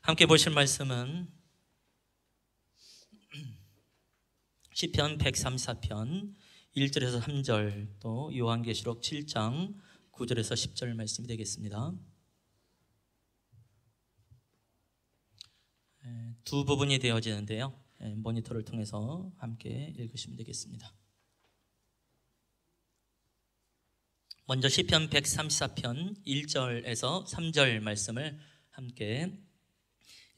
함께 보실 말씀은 시편 134편 1절에서 3절, 또 요한계시록 7장 9절에서 10절 말씀이 되겠습니다. 두 부분이 되어지는데요, 모니터를 통해서 함께 읽으시면 되겠습니다. 먼저 시편 134편 1절에서 3절 말씀을 함께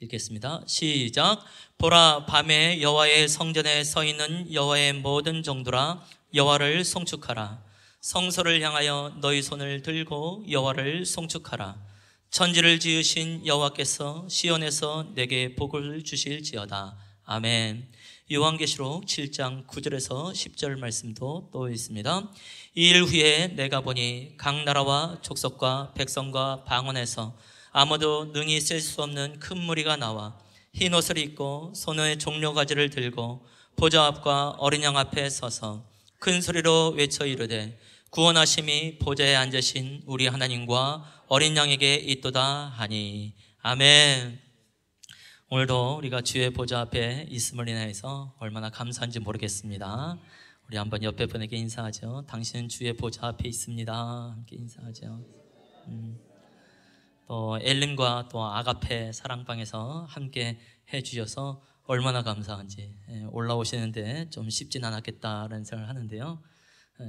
읽겠습니다. 시작. 보라, 밤에 여호와의 성전에 서 있는 여호와의 모든 종들아, 여호와를 송축하라. 성소를 향하여 너희 손을 들고 여호와를 송축하라. 천지를 지으신 여호와께서 시온에서 내게 복을 주실지어다. 아멘. 요한계시록 7장 9절에서 10절 말씀도 또 있습니다. 이 일 후에 내가 보니 각 나라와 족속과 백성과 방언에서 아무도 능히 셀 수 없는 큰 무리가 나와 흰 옷을 입고 손에 종려가지를 들고 보좌 앞과 어린 양 앞에 서서 큰 소리로 외쳐 이르되 구원하심이 보좌에 앉으신 우리 하나님과 어린 양에게 있도다 하니. 아멘. 오늘도 우리가 주의 보좌 앞에 있음을 인하여서 얼마나 감사한지 모르겠습니다. 우리 한번 옆에 분에게 인사하죠. 당신은 주의 보좌 앞에 있습니다. 함께 인사하죠. 또 엘린과 또 아가페 사랑방에서 함께 해주셔서 얼마나 감사한지. 올라오시는데 좀 쉽진 않았겠다라는 생각을 하는데요,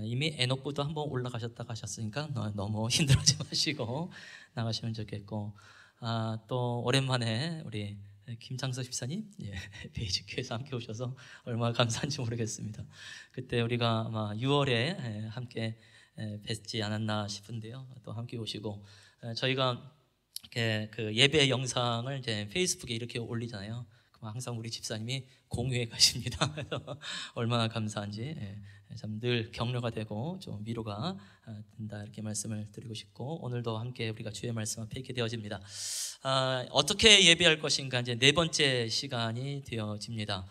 이미 에녹부도 한번 올라가셨다 가셨으니까 너무 힘들어하지 마시고 나가시면 좋겠고, 또 오랜만에 우리 김창석 집사님, 베이직교회에서 함께 오셔서 얼마나 감사한지 모르겠습니다. 그때 우리가 아마 6월에 함께 뵙지 않았나 싶은데요, 또 함께 오시고, 저희가 그 예배 영상을 이제 페이스북에 이렇게 올리잖아요. 그럼 항상 우리 집사님이 공유해 가십니다. 얼마나 감사한지 참 늘 격려가 되고 좀 위로가 된다, 이렇게 말씀을 드리고 싶고, 오늘도 함께 우리가 주의 말씀 앞에 있게 되어집니다. 어떻게 예배할 것인가, 이제 네 번째 시간이 되어집니다.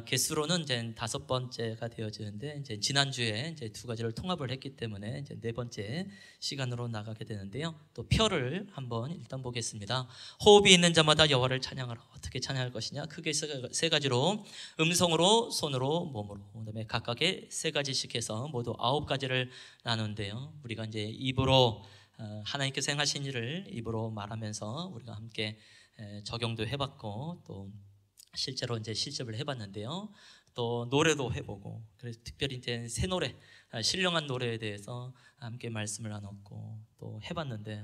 개수로는 이제 5번째가 되어지는데, 이제 지난주에 이제 두 가지를 통합을 했기 때문에 이제 네 번째 시간으로 나가게 되는데요, 또 표를 한번 일단 보겠습니다. 호흡이 있는 자마다 여호와를 찬양하라. 어떻게 찬양할 것이냐? 크게 세 가지로, 음성으로, 손으로, 몸으로, 그다음에 각각의 세 가지씩 해서 모두 9가지를 나누는데요, 우리가 이제 입으로 하나님께서 행하신 일을 입으로 말하면서 우리가 함께 적용도 해봤고, 또 실제로 이제 실습을 해봤는데요, 또 노래도 해보고, 그래서 특별히 이제 새 노래, 신령한 노래에 대해서 함께 말씀을 나눴고 또 해봤는데,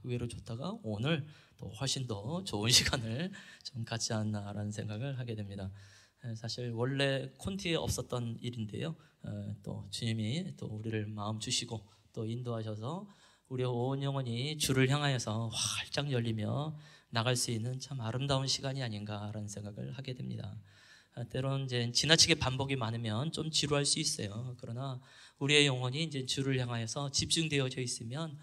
의외로 좋다가 오늘 또 훨씬 더 좋은 시간을 좀 갖지 않나라는 생각을 하게 됩니다. 사실 원래 콘티에 없었던 일인데요, 또 주님이 또 우리를 마음 주시고 또 인도하셔서 우리 온 영혼이 주를 향하여서 활짝 열리며 나갈 수 있는 참 아름다운 시간이 아닌가라는 생각을 하게 됩니다. 때론 이제 지나치게 반복이 많으면 좀 지루할 수 있어요. 그러나 우리의 영혼이 이제 주를 향하여서 집중되어져 있으면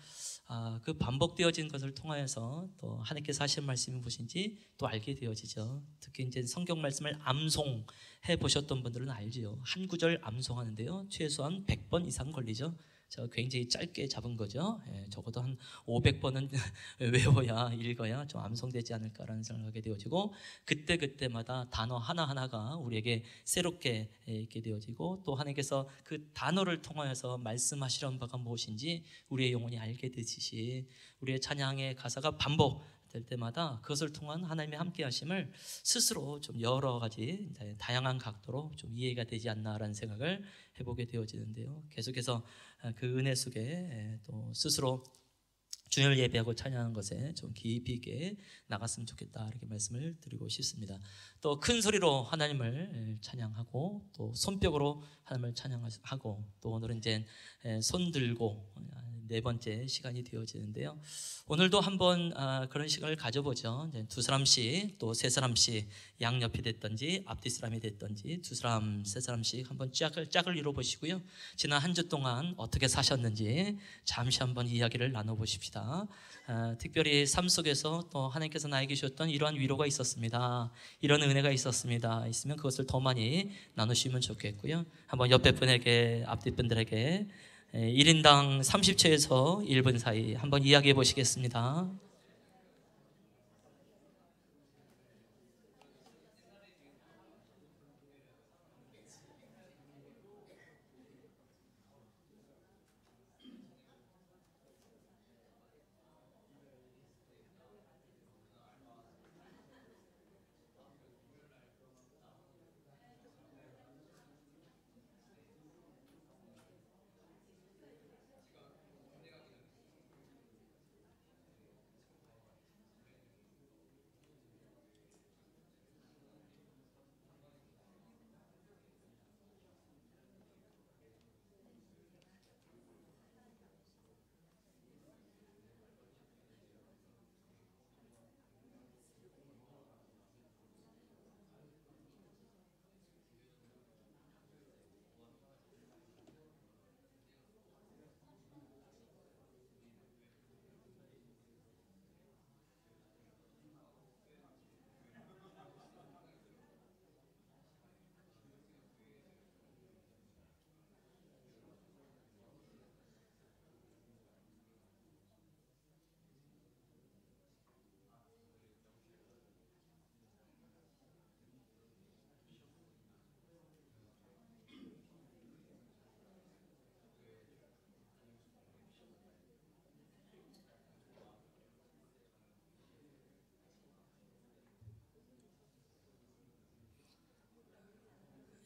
그 반복되어진 것을 통하여서 또 하나님께서 하신 말씀이 무엇인지 또 알게 되어지죠. 특히 이제 성경 말씀을 암송해 보셨던 분들은 알지요. 한 구절 암송하는데요, 최소한 100번 이상 걸리죠. 제가 굉장히 짧게 잡은 거죠. 적어도 한 500번은 외워야, 읽어야 좀 암송되지 않을까라는 생각을 하게 되어지고, 그때마다 단어 하나하나가 우리에게 새롭게 있게 되어지고, 또 하나님께서 그 단어를 통하여서 말씀하시려는 바가 무엇인지 우리의 영혼이 알게 되듯이, 우리의 찬양의 가사가 반복될 때마다 그것을 통한 하나님의 함께 하심을 스스로 좀 여러 가지 다양한 각도로 좀 이해가 되지 않나라는 생각을 해보게 되어지는데요, 계속해서 그 은혜 속에 또 스스로 주님을 예배하고 찬양하는 것에 좀 깊이 있게 나갔으면 좋겠다, 이렇게 말씀을 드리고 싶습니다. 또 큰 소리로 하나님을 찬양하고, 또 손뼉으로 하나님을 찬양하고, 또 오늘은 이제 손 들고 네 번째 시간이 되어지는데요, 오늘도 한번 그런 시간을 가져보죠. 이제 두 사람씩, 또 세 사람씩, 양옆이 됐든지 앞뒤 사람이 됐든지 두 사람, 세 사람씩 한번 짝을 이뤄보시고요, 지난 한 주 동안 어떻게 사셨는지 잠시 한번 이야기를 나눠보십시다. 특별히 삶 속에서 또 하나님께서 나에게 주셨던 이러한 위로가 있었습니다, 이런 은혜가 있었습니다, 있으면 그것을 더 많이 나누시면 좋겠고요, 한번 옆에 분에게, 앞뒤 분들에게 1인당 30초에서 1분 사이 한번 이야기해 보시겠습니다.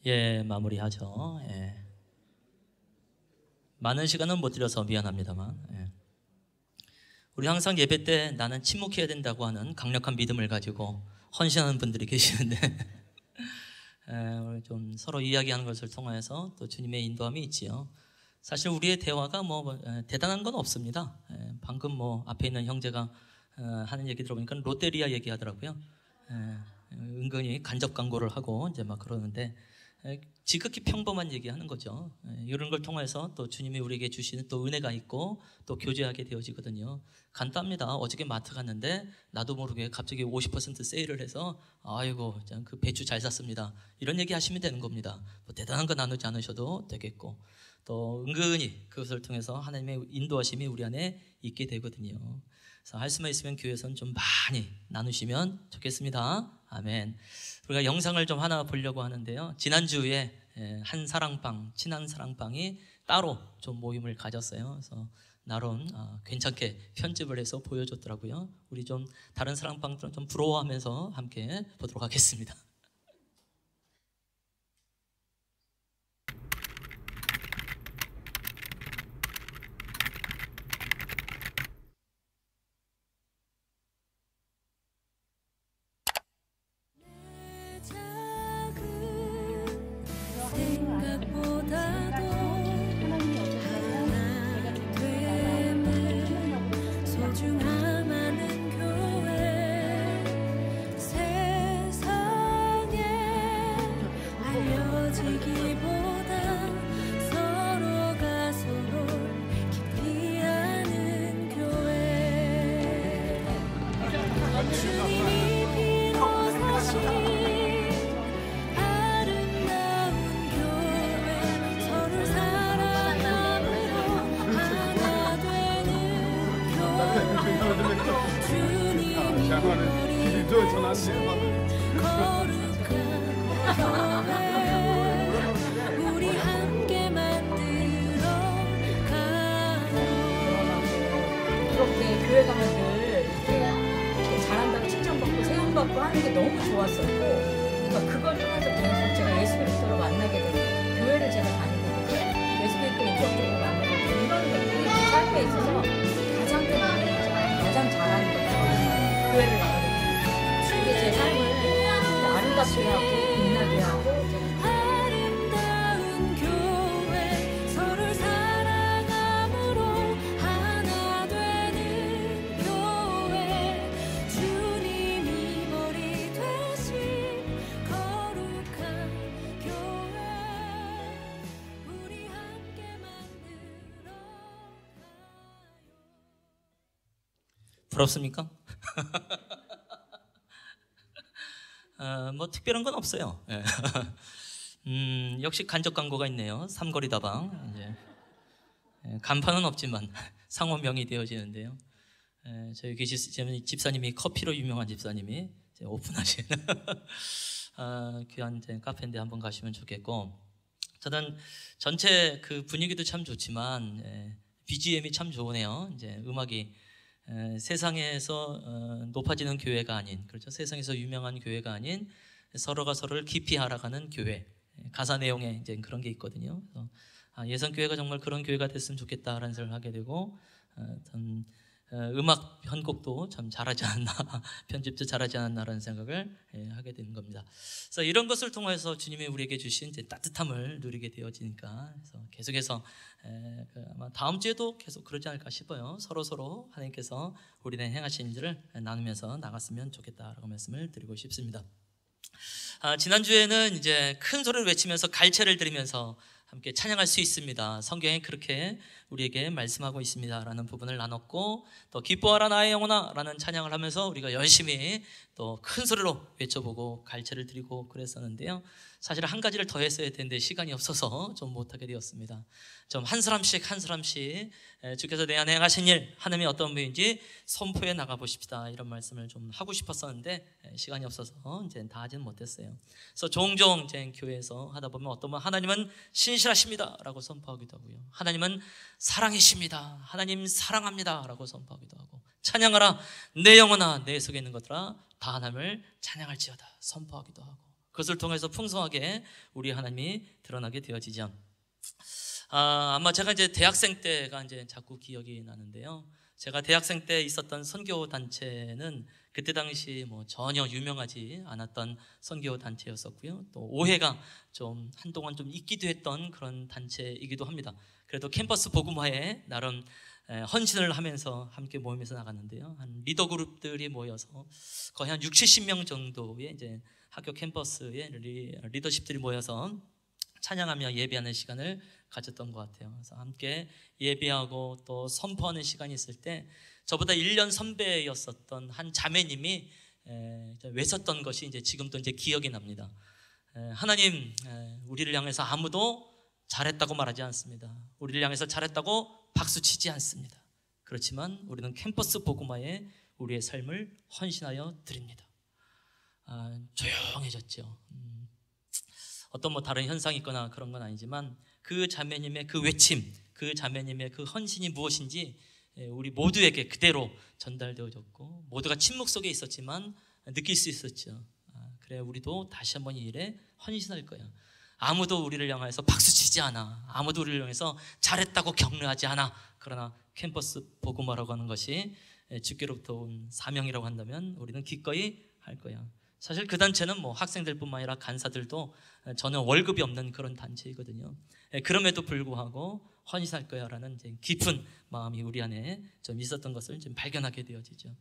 예, 마무리하죠. 예. 많은 시간은 못 드려서 미안합니다만, 예. 우리 항상 예배 때 나는 침묵해야 된다고 하는 강력한 믿음을 가지고 헌신하는 분들이 계시는데 좀 서로 이야기하는 것을 통해서 또 주님의 인도함이 있지요. 사실 우리의 대화가 대단한 건 없습니다. 방금 앞에 있는 형제가 하는 얘기 들어보니까 롯데리아 얘기하더라고요. 은근히 간접 광고를 하고 이제 막 그러는데 지극히 평범한 얘기하는 거죠. 이런 걸 통해서 또 주님이 우리에게 주시는 또 은혜가 있고 또 교제하게 되어지거든요. 간단합니다. 어저께 마트 갔는데 나도 모르게 갑자기 50% 세일을 해서 아이고 그 배추 잘 샀습니다. 이런 얘기 하시면 되는 겁니다. 뭐 대단한 거 나누지 않으셔도 되겠고 또 은근히 그것을 통해서 하나님의 인도하심이 우리 안에 있게 되거든요. 그래서 할 수만 있으면 교회에서는 좀 많이 나누시면 좋겠습니다. 아멘. 우리가 영상을 좀 하나 보려고 하는데요. 지난주에 한 사랑방, 친한 사랑방이 따로 좀 모임을 가졌어요. 그래서 나름 괜찮게 편집을 해서 보여줬더라고요. 우리 좀 다른 사랑방들은 좀 부러워하면서 함께 보도록 하겠습니다. 이렇게 교회 가면 늘 이렇게 잘한다고 칭찬받고 세움받고 하는 게 너무 좋았었고, 그러니까 그걸 통해서 계속 제가 예수 그리스도를 만나게 되고 교회를 제가 다니고 예수 그리스도 인격적으로 만나게 되고 이런 것들이 제 삶에 있어서 가장 큰 은혜이자 가장 잘하는 거죠. 교회를 나가게 되고 이게 제 삶을 아름답게 하고 빛나게 하고 부럽습니까? 뭐 특별한 건 없어요. 역시 간접 광고가 있네요. 삼거리 다방. 이제 간판은 없지만 상호명이 되어지는데요. 저희 집사님이 커피로 유명한 집사님이 오픈하신 귀한 카페인데 한번 가시면 좋겠고, 저는 전체 그 분위기도 참 좋지만 BGM이 참 좋으네요. 이제 음악이 세상에서 높아지는 교회가 아닌, 그렇죠? 세상에서 유명한 교회가 아닌 서로가 서로를 깊이 알아가는 교회, 가사 내용에 이제 그런 게 있거든요. 그래서 예선 교회가 정말 그런 교회가 됐으면 좋겠다라는 생각을 하게 되고, 음악 편곡도 참 잘하지 않았나, 편집도 잘하지 않았나라는 생각을 하게 되는 겁니다. 그래서 이런 것을 통해서 주님이 우리에게 주신 이제 따뜻함을 누리게 되어지니까, 그래서 계속해서 아마 다음 주에도 계속 그러지 않을까 싶어요. 서로 하나님께서 우리는 행하신 일을 나누면서 나갔으면 좋겠다라고 말씀을 드리고 싶습니다. 지난주에는 이제 큰 소리를 외치면서 갈채를 드리면서 함께 찬양할 수 있습니다. 성경에 그렇게 우리에게 말씀하고 있습니다라는 부분을 나눴고, 또 기뻐하라 나의 영혼아 라는 찬양을 하면서 우리가 열심히 또 큰 소리로 외쳐보고 갈채를 드리고 그랬었는데요. 사실 한 가지를 더 했어야 되는데 시간이 없어서 좀 못하게 되었습니다. 좀 한 사람씩 주께서 내 안에 행하신 일, 하나님이 어떤 분인지 선포해 나가보십시다, 이런 말씀을 좀 하고 싶었었는데 시간이 없어서 이제 다 하지는 못했어요. 그래서 종종 이제 교회에서 하다 보면 어떤 분 하나님은 신실하십니다 라고 선포하기도 하고요, 하나님은 사랑이십니다, 하나님 사랑합니다 라고 선포하기도 하고, 찬양하라 내 영혼아 내 속에 있는 것들아 다 하나님을 찬양할지어다 선포하기도 하고, 그것을 통해서 풍성하게 우리 하나님이 드러나게 되어지죠. 아마 제가 이제 대학생 때가 이제 자꾸 기억이 나는데요. 제가 대학생 때 있었던 선교 단체는 그때 당시 뭐 전혀 유명하지 않았던 선교 단체였었고요. 또 오해가 좀 한동안 좀 있기도 했던 그런 단체이기도 합니다. 그래도 캠퍼스 복음화에 나름 헌신을 하면서 함께 모임에서 나갔는데요. 한 리더 그룹들이 모여서 거의 한 60, 70명 정도의 이제 학교 캠퍼스에 리더십들이 모여서 찬양하며 예배하는 시간을 가졌던 것 같아요. 그래서 함께 예배하고 또 선포하는 시간이 있을 때 저보다 1년 선배였었던 한 자매님이 외쳤던 것이 이제 지금도 이제 기억이 납니다. 하나님, 우리를 향해서 아무도 잘했다고 말하지 않습니다. 우리를 향해서 잘했다고 박수 치지 않습니다. 그렇지만 우리는 캠퍼스 복음화에 우리의 삶을 헌신하여 드립니다. 조용해졌죠. 어떤 뭐 다른 현상이 있거나 그런 건 아니지만 그 자매님의 그 외침, 그 자매님의 그 헌신이 무엇인지 우리 모두에게 그대로 전달되어졌고 모두가 침묵 속에 있었지만 느낄 수 있었죠. 그래, 우리도 다시 한번 이 일에 헌신할 거야. 아무도 우리를 향해서 박수치지 않아. 아무도 우리를 향해서 잘했다고 격려하지 않아. 그러나 캠퍼스 복음화라고 하는 것이 주께로부터 온 사명이라고 한다면 우리는 기꺼이 할 거야. 사실 그 단체는 뭐 학생들뿐만 아니라 간사들도 전혀 월급이 없는 그런 단체이거든요. 그럼에도 불구하고 헌신할 거야 라는 깊은 마음이 우리 안에 좀 있었던 것을 좀 발견하게 되어지죠.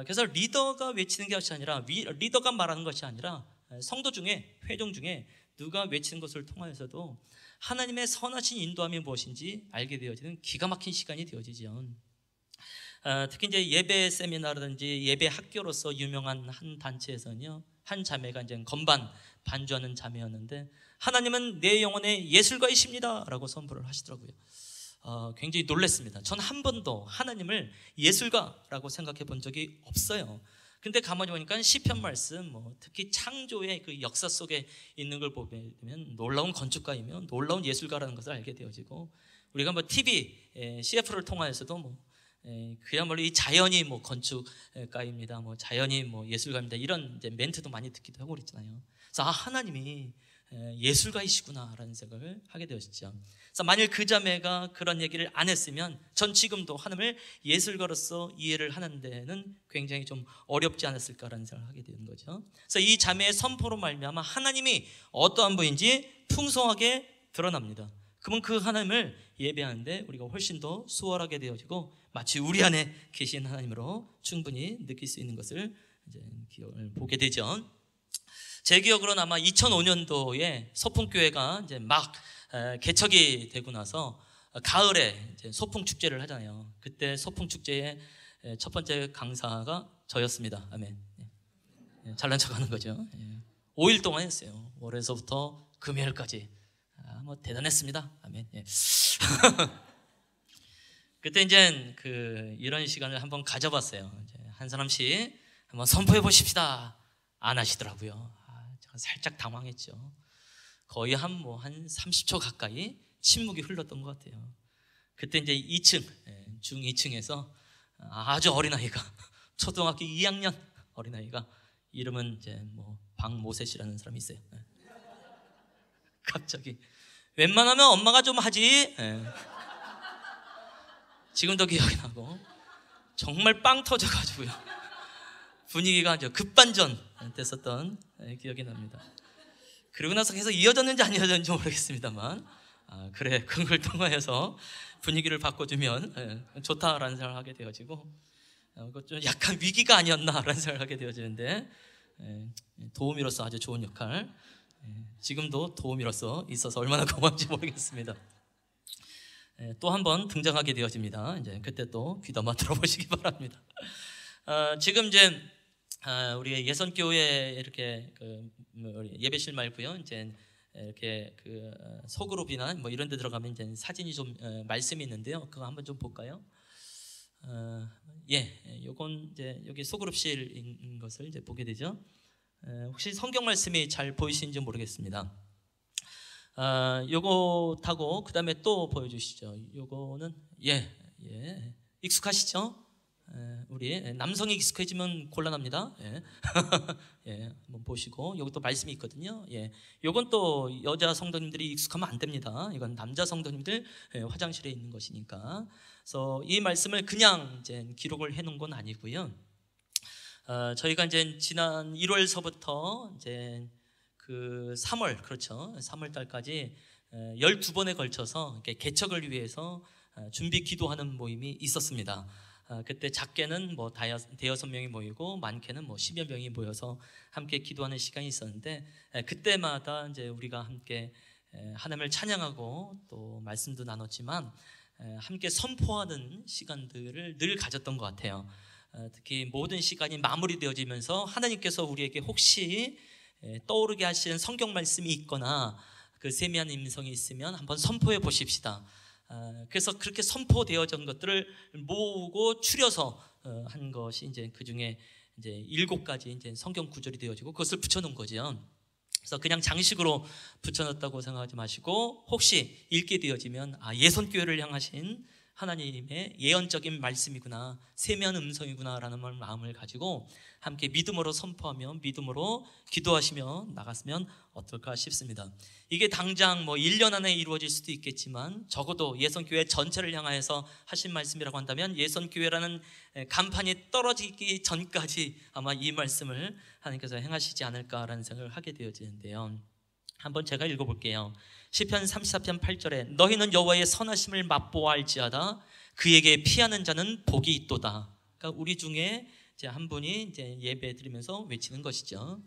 그래서 리더가 외치는 것이 아니라 리더가 말하는 것이 아니라 성도 중에, 회종 중에 누가 외치는 것을 통하여서도 하나님의 선하신 인도함이 무엇인지 알게 되어지는 기가 막힌 시간이 되어지죠. 특히 이제 예배 세미나라든지 예배 학교로서 유명한 한 단체에서는요, 한 자매가 이제 건반 반주하는 자매였는데 하나님은 내 영혼의 예술가이십니다 라고 선포를 하시더라고요. 굉장히 놀랐습니다. 전 한 번도 하나님을 예술가라고 생각해 본 적이 없어요. 근데 가만히 보니까 시편 말씀, 특히 창조의 그 역사 속에 있는 걸 보면 놀라운 건축가이며 놀라운 예술가라는 것을 알게 되어지고, 우리가 뭐 TV, CF를 통하여서도 그야말로 이 자연이 건축가입니다, 자연이 예술가입니다, 이런 이제 멘트도 많이 듣기도 하고 그랬잖아요. 그래서 하나님이 예술가이시구나라는 생각을 하게 되었죠. 그래서 만일 그 자매가 그런 얘기를 안 했으면 전 지금도 하나님을 예술가로서 이해를 하는 데는 굉장히 좀 어렵지 않았을까라는 생각을 하게 되는 거죠. 그래서 이 자매의 선포로 말미암아 하나님이 어떠한 분인지 풍성하게 드러납니다. 그러면 그 하나님을 예배하는데 우리가 훨씬 더 수월하게 되어지고 마치 우리 안에 계신 하나님으로 충분히 느낄 수 있는 것을 이제 기억을 보게 되죠. 제 기억으로는 아마 2005년도에 소풍교회가 이제 막 개척이 되고 나서 가을에 이제 소풍 축제를 하잖아요. 그때 소풍 축제의 첫 번째 강사가 저였습니다. 아멘. 잘난 척하는 거죠. 5일 동안 했어요. 월요일서부터 금요일까지. 대단했습니다. 아멘. 그때 이제 이런 시간을 한번 가져봤어요. 이제 한 사람씩 한번 선포해 보십시다. 안 하시더라고요. 제가 살짝 당황했죠. 거의 한 30초 가까이 침묵이 흘렀던 것 같아요. 그때 이제 2층, 중 2층에서 아주 어린아이가, 초등학교 2학년 어린아이가, 이름은 이제 박모셋이라는 사람이 있어요. 갑자기, 웬만하면 엄마가 좀 하지. 지금도 기억이 나고, 정말 빵 터져가지고요. 분위기가 급반전 됐었던 기억이 납니다. 그리고 나서 계속 이어졌는지 안 이어졌는지 모르겠습니다만, 그래, 그걸 통하여서 분위기를 바꿔주면 좋다라는 생각을 하게 되어지고, 좀 약간 위기가 아니었나라는 생각을 하게 되어지는데, 도우미로서 아주 좋은 역할, 지금도 도우미로서 있어서 얼마나 고마운지 모르겠습니다. 또 한 번 등장하게 되어집니다. 이제 그때 또 귀담아 들어보시기 바랍니다. 지금 이제 우리 예선교회 이렇게 예배실 말고요, 이제 이렇게 소그룹이나 이런 데 들어가면 이제 사진이 좀 말씀이 있는데요. 그거 한번 좀 볼까요? 요건 이제 여기 소그룹실인 것을 이제 보게 되죠. 혹시 성경 말씀이 잘 보이시는지 모르겠습니다. 요거 타고 그 다음에 또 보여주시죠. 요거는 익숙하시죠? 우리 남성이 익숙해지면 곤란합니다. 예. 예, 한번 보시고 여기 또 말씀이 있거든요. 예, 요건 또 여자 성도님들이 익숙하면 안 됩니다. 이건 남자 성도님들 화장실에 있는 것이니까. 그래서 이 말씀을 그냥 이제 기록을 해놓은 건 아니고요. 저희가 이제 지난 1월서부터 이제 그 3월, 그렇죠, 3월 달까지 12번에 걸쳐서 이렇게 개척을 위해서 준비 기도하는 모임이 있었습니다. 그때 작게는 뭐 대여섯 명이 모이고 많게는 뭐 10여 명이 모여서 함께 기도하는 시간이 있었는데, 그때마다 이제 우리가 함께 하나님을 찬양하고 또 말씀도 나눴지만 함께 선포하는 시간들을 늘 가졌던 것 같아요. 특히 모든 시간이 마무리되어지면서 하나님께서 우리에게 혹시 떠오르게 하시는 성경 말씀이 있거나 그 세미한 음성이 있으면 한번 선포해 보십시다. 그래서 그렇게 선포되어진 것들을 모으고 추려서 한 것이 이제 그 중에 이제 7가지 이제 성경 구절이 되어지고 그것을 붙여놓은 거죠. 그래서 그냥 장식으로 붙여놨다고 생각하지 마시고 혹시 읽게 되어지면 예선교회를 향하신 하나님의 예언적인 말씀이구나, 세미한 음성이구나라는 마음을 가지고 함께 믿음으로 선포하며 믿음으로 기도하시며 나갔으면 어떨까 싶습니다. 이게 당장 뭐 1년 안에 이루어질 수도 있겠지만 적어도 예선교회 전체를 향하여서 하신 말씀이라고 한다면 예선교회라는 간판이 떨어지기 전까지 아마 이 말씀을 하나님께서 행하시지 않을까라는 생각을 하게 되어지는데요. 한번 제가 읽어볼게요. 시편 34편 8절에 너희는 여호와의 선하심을 맛보아 알지어다 그에게 피하는 자는 복이 있도다. 그러니까 우리 중에 이제 한 분이 이제 예배 드리면서 외치는 것이죠.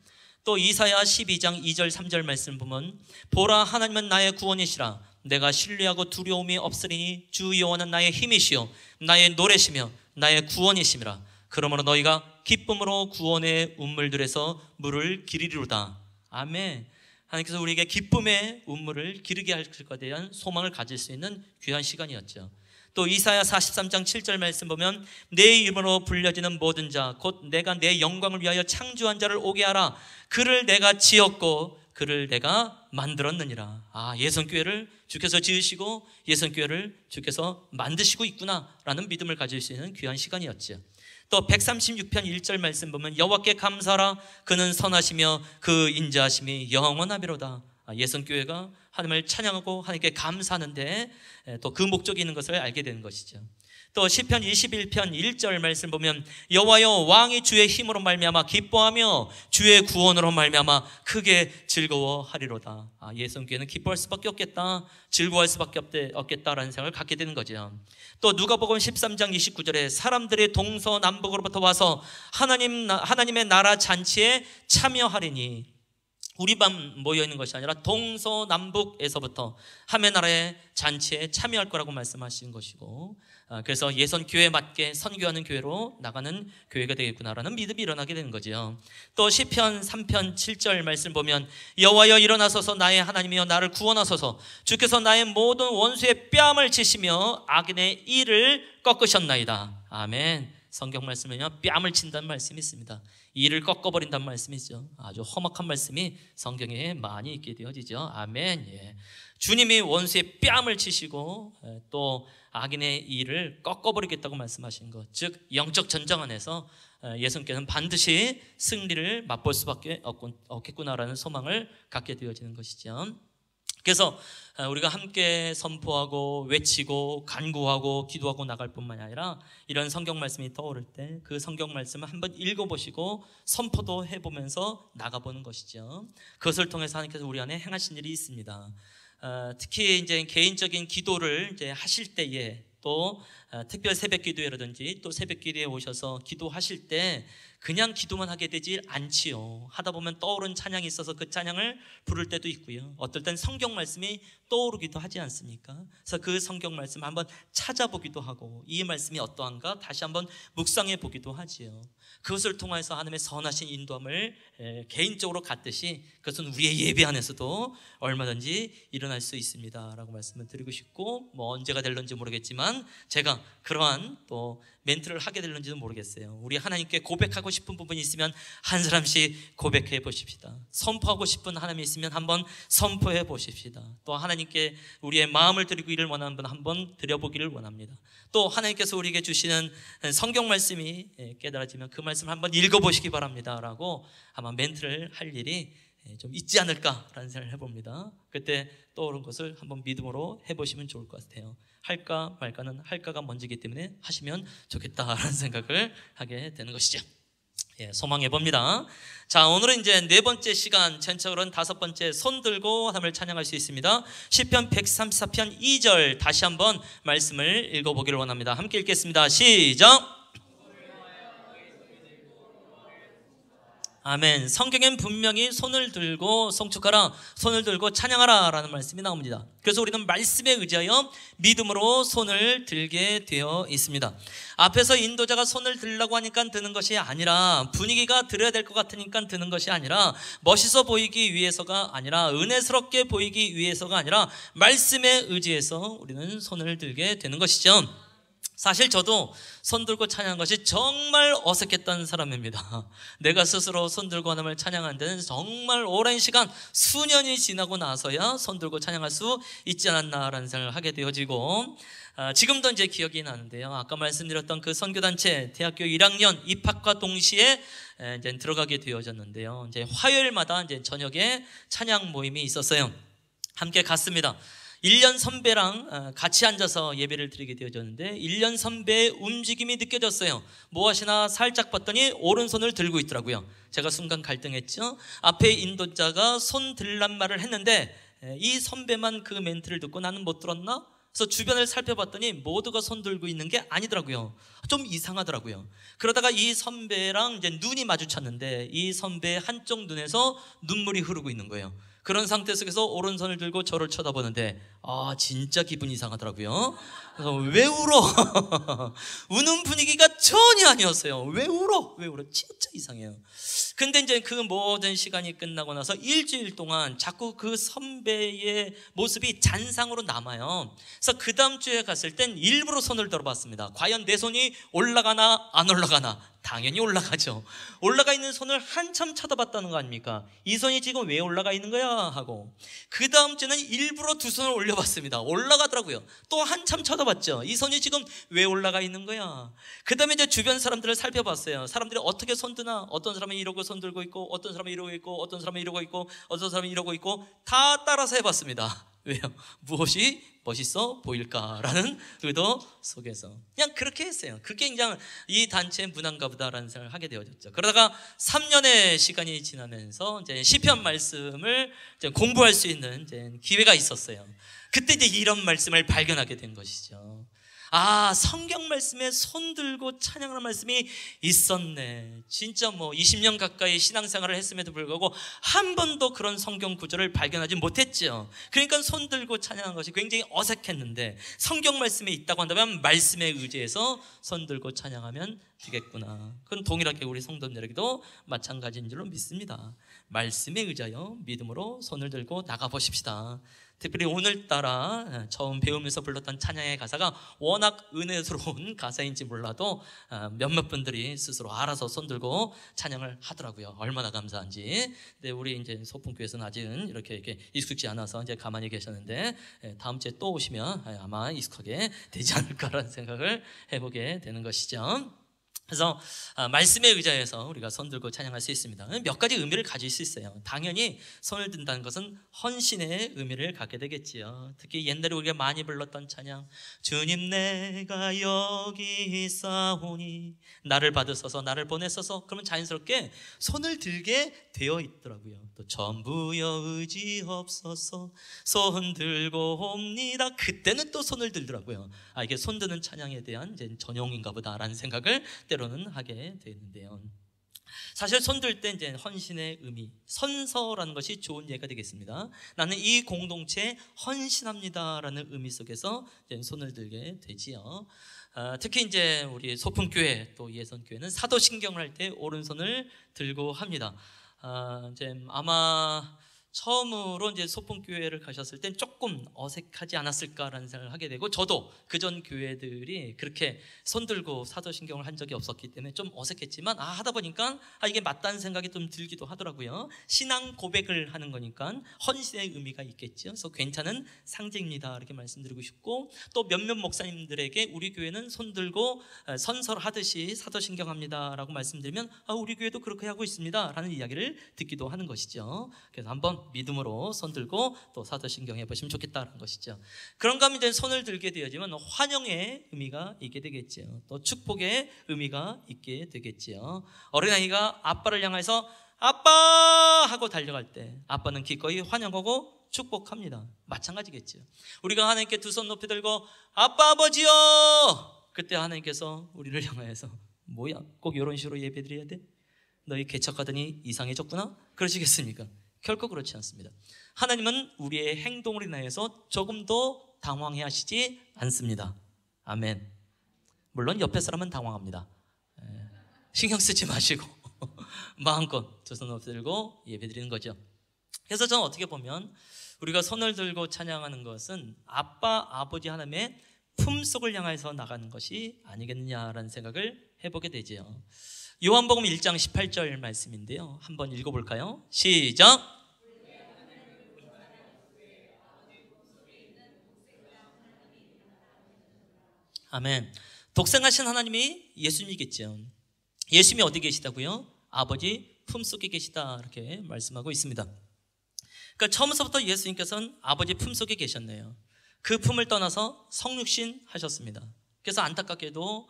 또 이사야 12장 2절 3절 말씀 보면 보라 하나님은 나의 구원이시라 내가 신뢰하고 두려움이 없으리니 주 여호와는 나의 힘이시요 나의 노래시며 나의 구원이시미라. 그러므로 너희가 기쁨으로 구원의 운물들에서 물을 기르리로다. 아멘. 하나님께서 우리에게 기쁨의 운물을 기르게 할 것에 대한 소망을 가질 수 있는 귀한 시간이었죠. 또 이사야 43장 7절 말씀 보면 내 이름으로 불려지는 모든 자 곧 내가 내 영광을 위하여 창조한 자를 오게 하라. 그를 내가 지었고 그를 내가 만들었느니라. 예선교회를 주께서 지으시고 예선교회를 주께서 만드시고 있구나라는 믿음을 가질 수 있는 귀한 시간이었죠. 또 136편 1절 말씀 보면 여호와께 감사하라 그는 선하시며 그 인자하심이 영원하리로다. 예선교회가 하나님을 찬양하고 하나님께 감사하는데 또 그 목적이 있는 것을 알게 되는 것이죠. 또 시편 21편 1절 말씀 보면 여호와여 왕이 주의 힘으로 말미암아 기뻐하며 주의 구원으로 말미암아 크게 즐거워하리로다. 예선교회는 기뻐할 수밖에 없겠다, 즐거워할 수밖에 없겠다라는 생각을 갖게 되는 거죠. 또 누가복음 13장 29절에 사람들이 동서남북으로부터 와서 하나님의 나라 잔치에 참여하리니, 우리만 모여있는 것이 아니라 동서남북에서부터 하나님의 나라의 잔치에 참여할 거라고 말씀하신 것이고, 그래서 예선교회에 맞게 선교하는 교회로 나가는 교회가 되겠구나라는 믿음이 일어나게 되는 거죠. 또 시편 3편 7절 말씀 보면 여호와여 일어나소서 나의 하나님이여 나를 구원하소서 주께서 나의 모든 원수의 뺨을 치시며 악인의 이를 꺾으셨나이다. 아멘. 성경 말씀은요 뺨을 친다는 말씀이 있습니다. 이를 꺾어버린다는 말씀이죠. 아주 험악한 말씀이 성경에 많이 있게 되어지죠. 아멘. 예. 주님이 원수의 뺨을 치시고 또 악인의 이를 꺾어버리겠다고 말씀하신 것, 즉 영적 전쟁 안에서 예수님께서는 반드시 승리를 맛볼 수밖에 없겠구나라는 소망을 갖게 되어지는 것이죠. 그래서 우리가 함께 선포하고 외치고 간구하고 기도하고 나갈 뿐만 아니라 이런 성경 말씀이 떠오를 때 그 성경 말씀을 한번 읽어보시고 선포도 해보면서 나가보는 것이죠. 그것을 통해서 하나님께서 우리 안에 행하신 일이 있습니다. 특히 이제 개인적인 기도를 이제 하실 때에 또 특별 새벽 기도회라든지 또 새벽 기도에 오셔서 기도하실 때 그냥 기도만 하게 되지 않지요. 하다 보면 떠오른 찬양이 있어서 그 찬양을 부를 때도 있고요. 어떨 땐 성경 말씀이 떠오르기도 하지 않습니까? 그래서 그 성경 말씀을 한번 찾아보기도 하고 이 말씀이 어떠한가 다시 한번 묵상해 보기도 하지요. 그것을 통해서 하나님의 선하신 인도함을 개인적으로 갖듯이 그것은 우리의 예배 안에서도 얼마든지 일어날 수 있습니다 라고 말씀을 드리고 싶고, 뭐 언제가 될런지 모르겠지만 제가 그러한 또 멘트를 하게 될는지도 모르겠어요. 우리 하나님께 고백하고 싶은 부분이 있으면 한 사람씩 고백해 보십시다. 선포하고 싶은 하나님이 있으면 한번 선포해 보십시다. 또 하나님께 우리의 마음을 드리기를 원하는 분 한번 드려보기를 원합니다. 또 하나님께서 우리에게 주시는 성경 말씀이 깨달아지면 그 말씀을 한번 읽어보시기 바랍니다 라고 아마 멘트를 할 일이 좀 있지 않을까라는 생각을 해봅니다. 그때 떠오른 것을 한번 믿음으로 해보시면 좋을 것 같아요. 할까 말까는 할까가 먼저이기 때문에 하시면 좋겠다라는 생각을 하게 되는 것이죠. 소망해 봅니다. 자, 오늘은 이제 네 번째 시간, 전체적으로는 다섯 번째 손 들고 하나님을 찬양할 수 있습니다. 시편 134편 2절 다시 한번 말씀을 읽어보기를 원합니다. 함께 읽겠습니다. 시작. 아멘. 성경엔 분명히 손을 들고 송축하라, 손을 들고 찬양하라 라는 말씀이 나옵니다. 그래서 우리는 말씀에 의지하여 믿음으로 손을 들게 되어 있습니다. 앞에서 인도자가 손을 들라고 하니까 드는 것이 아니라, 분위기가 들어야 될 것 같으니까 드는 것이 아니라, 멋있어 보이기 위해서가 아니라, 은혜스럽게 보이기 위해서가 아니라 말씀에 의지해서 우리는 손을 들게 되는 것이죠. 사실 저도 손 들고 찬양한 것이 정말 어색했던 사람입니다. 내가 스스로 손 들고 하나님을 찬양하는 데는 정말 오랜 시간, 수년이 지나고 나서야 손 들고 찬양할 수 있지 않았나라는 생각을 하게 되어지고, 지금도 이제 기억이 나는데요. 아까 말씀드렸던 그 선교단체 대학교 1학년 입학과 동시에 이제 들어가게 되어졌는데요. 이제 화요일마다 이제 저녁에 찬양 모임이 있었어요. 함께 갔습니다. 1년 선배랑 같이 앉아서 예배를 드리게 되어졌는데 1년 선배의 움직임이 느껴졌어요. 뭐 하시나 살짝 봤더니 오른손을 들고 있더라고요. 제가 순간 갈등했죠. 앞에 인도자가 손 들란 말을 했는데 이 선배만 그 멘트를 듣고 나는 못 들었나? 그래서 주변을 살펴봤더니 모두가 손 들고 있는 게 아니더라고요. 좀 이상하더라고요. 그러다가 이 선배랑 이제 눈이 마주쳤는데 이 선배의 한쪽 눈에서 눈물이 흐르고 있는 거예요. 그런 상태 속에서 오른손을 들고 저를 쳐다보는데 진짜 기분이 이상하더라고요. 그래서 왜 울어? 우는 분위기가 전혀 아니었어요. 왜 울어? 진짜 이상해요. 근데 이제 그 모든 시간이 끝나고 나서 일주일 동안 자꾸 그 선배의 모습이 잔상으로 남아요. 그래서 그 다음 주에 갔을 땐 일부러 손을 들어봤습니다. 과연 내 손이 올라가나 안 올라가나? 당연히 올라가죠. 올라가 있는 손을 한참 쳐다봤다는 거 아닙니까? 이 손이 지금 왜 올라가 있는 거야? 하고 그 다음 주는 일부러 두 손을 올려봤습니다. 올라가더라고요. 또 한참 쳐다봤죠. 이 손이 지금 왜 올라가 있는 거야? 그 다음에 이제 주변 사람들을 살펴봤어요. 사람들이 어떻게 손 드나? 어떤 사람은 이러고 손 들고 있고, 어떤 사람은 이러고 있고, 어떤 사람은 이러고 있고, 어떤 사람은 이러고 있고, 다 따라서 해봤습니다. 왜요? 무엇이 멋있어 보일까라는 의도 속에서 그냥 그렇게 했어요. 그게 그냥 이 단체의 문화인가 보다라는 생각을 하게 되어졌죠. 그러다가 3년의 시간이 지나면서 이제 시편 말씀을 이제 공부할 수 있는 이제 기회가 있었어요. 그때 이제 이런 말씀을 발견하게 된 것이죠. 성경 말씀에 손 들고 찬양하는 말씀이 있었네. 진짜 20년 가까이 신앙생활을 했음에도 불구하고 한 번도 그런 성경 구절을 발견하지 못했죠. 그러니까 손 들고 찬양하는 것이 굉장히 어색했는데 성경 말씀에 있다고 한다면 말씀에 의지해서 손 들고 찬양하면 되겠구나. 그건 동일하게 우리 성도님들에게도 마찬가지인 줄로 믿습니다. 말씀에 의지하여 믿음으로 손을 들고 나가보십시다. 특별히 오늘따라 처음 배우면서 불렀던 찬양의 가사가 워낙 은혜스러운 가사인지 몰라도 몇몇 분들이 스스로 알아서 손 들고 찬양을 하더라고요. 얼마나 감사한지. 근데 우리 이제 소풍교회에서는 아직은 이렇게 익숙지 않아서 이제 가만히 계셨는데 다음 주에 또 오시면 아마 익숙하게 되지 않을까라는 생각을 해보게 되는 것이죠. 그래서 말씀에 의지해서 우리가 손 들고 찬양할 수 있습니다. 몇 가지 의미를 가질 수 있어요. 당연히 손을 든다는 것은 헌신의 의미를 갖게 되겠지요. 특히 옛날에 우리가 많이 불렀던 찬양, 주님 내가 여기 있사오니 나를 받으소서 나를 보내소서, 그러면 자연스럽게 손을 들게 되어 있더라고요. 또 전부여 의지 없어서 손 들고 옵니다. 그때는 또 손을 들더라고요. 이게 손 드는 찬양에 대한 이제 전용인가 보다라는 생각을 때로는 하게 되는데요. 사실 손 들 때 이제 헌신의 의미, 선서라는 것이 좋은 예가 되겠습니다. 나는 이 공동체에 헌신합니다라는 의미 속에서 이제 손을 들게 되지요. 특히 이제 우리 소풍교회 또 예선교회는 사도신경을 할 때 오른손을 들고 합니다. 이제 아마 처음으로 이제 소풍교회를 가셨을 땐 조금 어색하지 않았을까라는 생각을 하게 되고, 저도 그전 교회들이 그렇게 손들고 사도신경을 한 적이 없었기 때문에 좀 어색했지만 하다 보니까 이게 맞다는 생각이 좀 들기도 하더라고요. 신앙 고백을 하는 거니까 헌신의 의미가 있겠죠. 그래서 괜찮은 상징입니다 이렇게 말씀드리고 싶고, 또 몇몇 목사님들에게 우리 교회는 손들고 선설하듯이 사도신경합니다 라고 말씀드리면 우리 교회도 그렇게 하고 있습니다 라는 이야기를 듣기도 하는 것이죠. 그래서 한번 믿음으로 손들고 또 사도신경 해보시면 좋겠다는 것이죠. 그런가 하면 이제 손을 들게 되어지면 환영의 의미가 있게 되겠죠. 또 축복의 의미가 있게 되겠죠. 어린아이가 아빠를 향해서 아빠 하고 달려갈 때 아빠는 기꺼이 환영하고 축복합니다. 마찬가지겠죠. 우리가 하나님께 두 손 높이 들고 아빠 아버지요, 그때 하나님께서 우리를 향하여서 뭐야 꼭 이런 식으로 예배드려야 돼? 너희 개척하더니 이상해졌구나? 그러시겠습니까? 결코 그렇지 않습니다. 하나님은 우리의 행동을 인하여서 조금도 당황해 하시지 않습니다. 아멘. 물론 옆에 사람은 당황합니다. 신경 쓰지 마시고 마음껏 두 손 들고 예배드리는 거죠. 그래서 저는 어떻게 보면 우리가 손을 들고 찬양하는 것은 아빠 아버지 하나님의 품속을 향해서 나가는 것이 아니겠느냐라는 생각을 해보게 되죠. 요한복음 1장 18절 말씀인데요, 한번 읽어볼까요? 시작. 아멘. 독생하신 하나님이 예수님이겠죠. 예수님이 어디 계시다고요? 아버지 품속에 계시다 이렇게 말씀하고 있습니다. 그러니까 처음부터 예수님께서는 아버지 품속에 계셨네요. 그 품을 떠나서 성육신 하셨습니다. 그래서 안타깝게도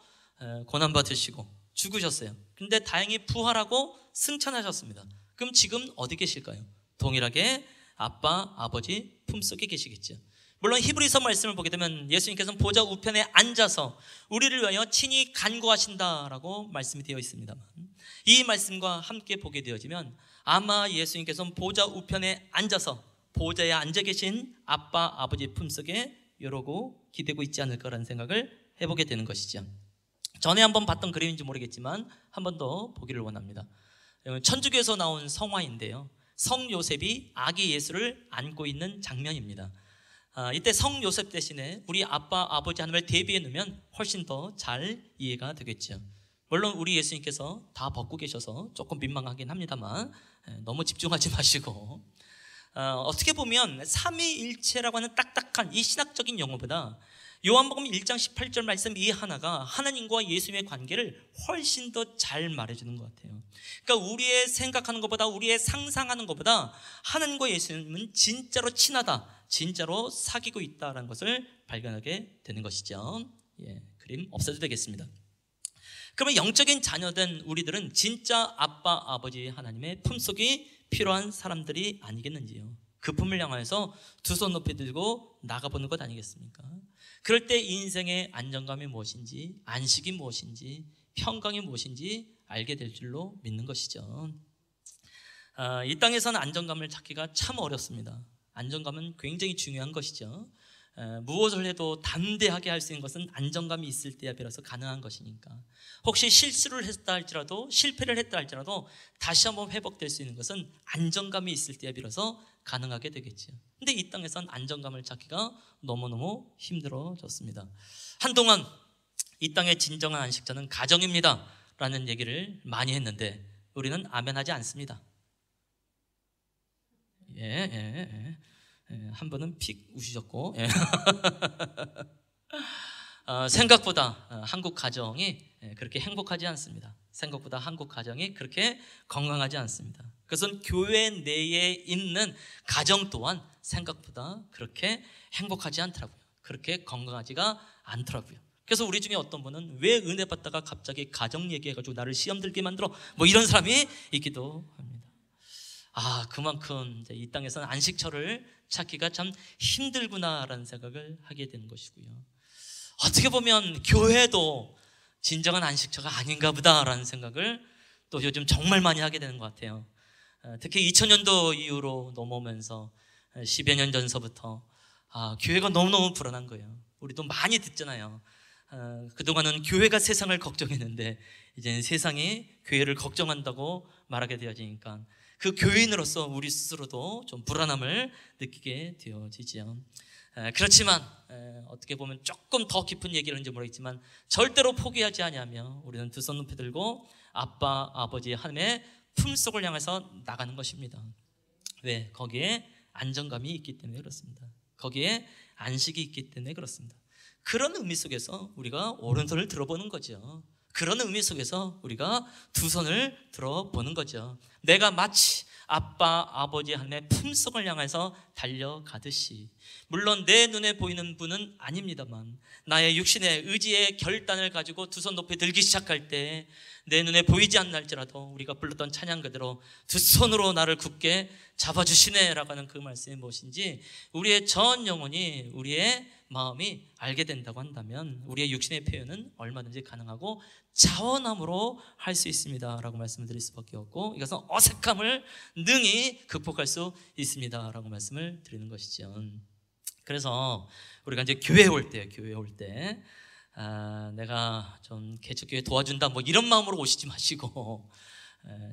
고난받으시고 죽으셨어요. 근데 다행히 부활하고 승천하셨습니다. 그럼 지금 어디 계실까요? 동일하게 아빠, 아버지 품속에 계시겠죠. 물론 히브리서 말씀을 보게 되면 예수님께서는 보좌 우편에 앉아서 우리를 위하여 친히 간구하신다라고 말씀이 되어 있습니다만, 이 말씀과 함께 보게 되어지면 아마 예수님께서는 보좌 우편에 앉아서 보좌에 앉아 계신 아빠, 아버지 품속에 이러고 기대고 있지 않을까라는 생각을 해보게 되는 것이죠. 전에 한번 봤던 그림인지 모르겠지만 한 번 더 보기를 원합니다. 천주교에서 나온 성화인데요, 성 요셉이 아기 예수를 안고 있는 장면입니다. 이때 성 요셉 대신에 우리 아빠 아버지 하나님을 대비해 놓으면 훨씬 더 잘 이해가 되겠죠. 물론 우리 예수님께서 다 벗고 계셔서 조금 민망하긴 합니다만 너무 집중하지 마시고, 어떻게 보면 삼위일체라고 하는 딱딱한 이 신학적인 용어보다 요한복음 1장 18절 말씀 이 하나가 하나님과 예수님의 관계를 훨씬 더 잘 말해주는 것 같아요. 그러니까 우리의 생각하는 것보다, 우리의 상상하는 것보다 하나님과 예수님은 진짜로 친하다, 진짜로 사귀고 있다는 것을 발견하게 되는 것이죠. 그림 없애도 되겠습니다. 그러면 영적인 자녀된 우리들은 진짜 아빠 아버지 하나님의 품속이 필요한 사람들이 아니겠는지요. 그 품을 향하여서 두 손 높이 들고 나가보는 것 아니겠습니까? 그럴 때 인생의 안정감이 무엇인지, 안식이 무엇인지, 평강이 무엇인지 알게 될 줄로 믿는 것이죠. 이 땅에서는 안정감을 찾기가 참 어렵습니다. 안정감은 굉장히 중요한 것이죠. 무엇을 해도 담대하게 할 수 있는 것은 안정감이 있을 때야 비로소 가능한 것이니까, 혹시 실수를 했다 할지라도, 실패를 했다 할지라도 다시 한번 회복될 수 있는 것은 안정감이 있을 때야 비로소 가능하게 되겠죠. 근데 이 땅에선 안정감을 찾기가 너무너무 힘들어졌습니다. 한동안 이 땅의 진정한 안식처는 가정입니다 라는 얘기를 많이 했는데 우리는 아멘하지 않습니다. 한 분은 픽 우시셨고, 생각보다 한국 가정이 그렇게 행복하지 않습니다. 생각보다 한국 가정이 그렇게 건강하지 않습니다. 그것은 교회 내에 있는 가정 또한 생각보다 그렇게 행복하지 않더라고요. 그렇게 건강하지가 않더라고요. 그래서 우리 중에 어떤 분은 왜 은혜 받다가 갑자기 가정 얘기해가지고 나를 시험 들게 만들어, 뭐 이런 사람이 있기도 합니다. 그만큼 이 땅에서는 안식처를 찾기가 참 힘들구나라는 생각을 하게 되는 것이고요. 어떻게 보면 교회도 진정한 안식처가 아닌가 보다라는 생각을 또 요즘 정말 많이 하게 되는 것 같아요. 특히 2000년도 이후로 넘어오면서 10여 년 전서부터 교회가 너무너무 불안한 거예요. 우리도 많이 듣잖아요. 그동안은 교회가 세상을 걱정했는데 이제는 세상이 교회를 걱정한다고 말하게 되어지니까 그 교인으로서 우리 스스로도 좀 불안함을 느끼게 되어지죠. 그렇지만 어떻게 보면 조금 더 깊은 얘기는지 모르겠지만 절대로 포기하지 아니하며 우리는 두 손 높이 들고 아빠, 아버지 하나님의 품속을 향해서 나가는 것입니다. 왜? 거기에 안정감이 있기 때문에 그렇습니다. 거기에 안식이 있기 때문에 그렇습니다. 그런 의미 속에서 우리가 오른손을 들어보는 거죠. 그런 의미 속에서 우리가 두 손을 들어보는 거죠. 내가 마치 아빠, 아버지 하나님의 품속을 향해서 달려가듯이, 물론 내 눈에 보이는 분은 아닙니다만 나의 육신의 의지의 결단을 가지고 두 손 높이 들기 시작할 때 내 눈에 보이지 않날지라도 우리가 불렀던 찬양 그대로 두 손으로 나를 굳게 잡아주시네라고 하는 그 말씀이 무엇인지 우리의 전 영혼이, 우리의 마음이 알게 된다고 한다면 우리의 육신의 표현은 얼마든지 가능하고 자원함으로 할 수 있습니다 라고 말씀을 드릴 수밖에 없고, 이것은 어색함을 능히 극복할 수 있습니다 라고 말씀을 드리는 것이죠. 그래서 우리가 이제 교회에 올 때 내가 좀 개척교회 도와준다 뭐 이런 마음으로 오시지 마시고,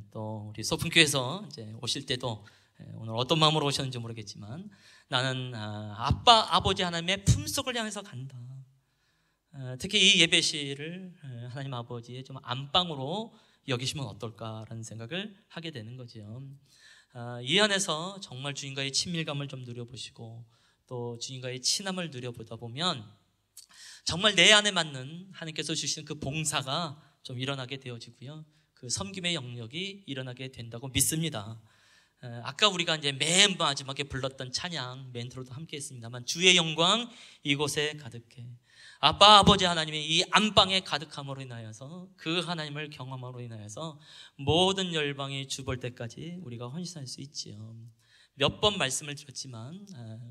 또 우리 소풍교회에서 이제 오실 때도 오늘 어떤 마음으로 오셨는지 모르겠지만 나는 아빠, 아버지 하나님의 품속을 향해서 간다. 특히 이 예배시를 하나님 아버지의 좀 안방으로 여기시면 어떨까라는 생각을 하게 되는 거죠. 이 안에서 정말 주님과의 친밀감을 좀 누려보시고 또 주님과의 친함을 누려보다 보면 정말 내 안에 맞는 하나님께서 주시는 그 봉사가 좀 일어나게 되어지고요, 그 섬김의 영역이 일어나게 된다고 믿습니다. 아까 우리가 이제 맨 마지막에 불렀던 찬양 멘트로도 함께 했습니다만, 주의 영광 이곳에 가득해. 아빠, 아버지 하나님의 이 안방에 가득함으로 인하여서 그 하나님을 경험함으로 인하여서 모든 열방이 주볼 때까지 우리가 헌신할 수 있지요. 몇 번 말씀을 드렸지만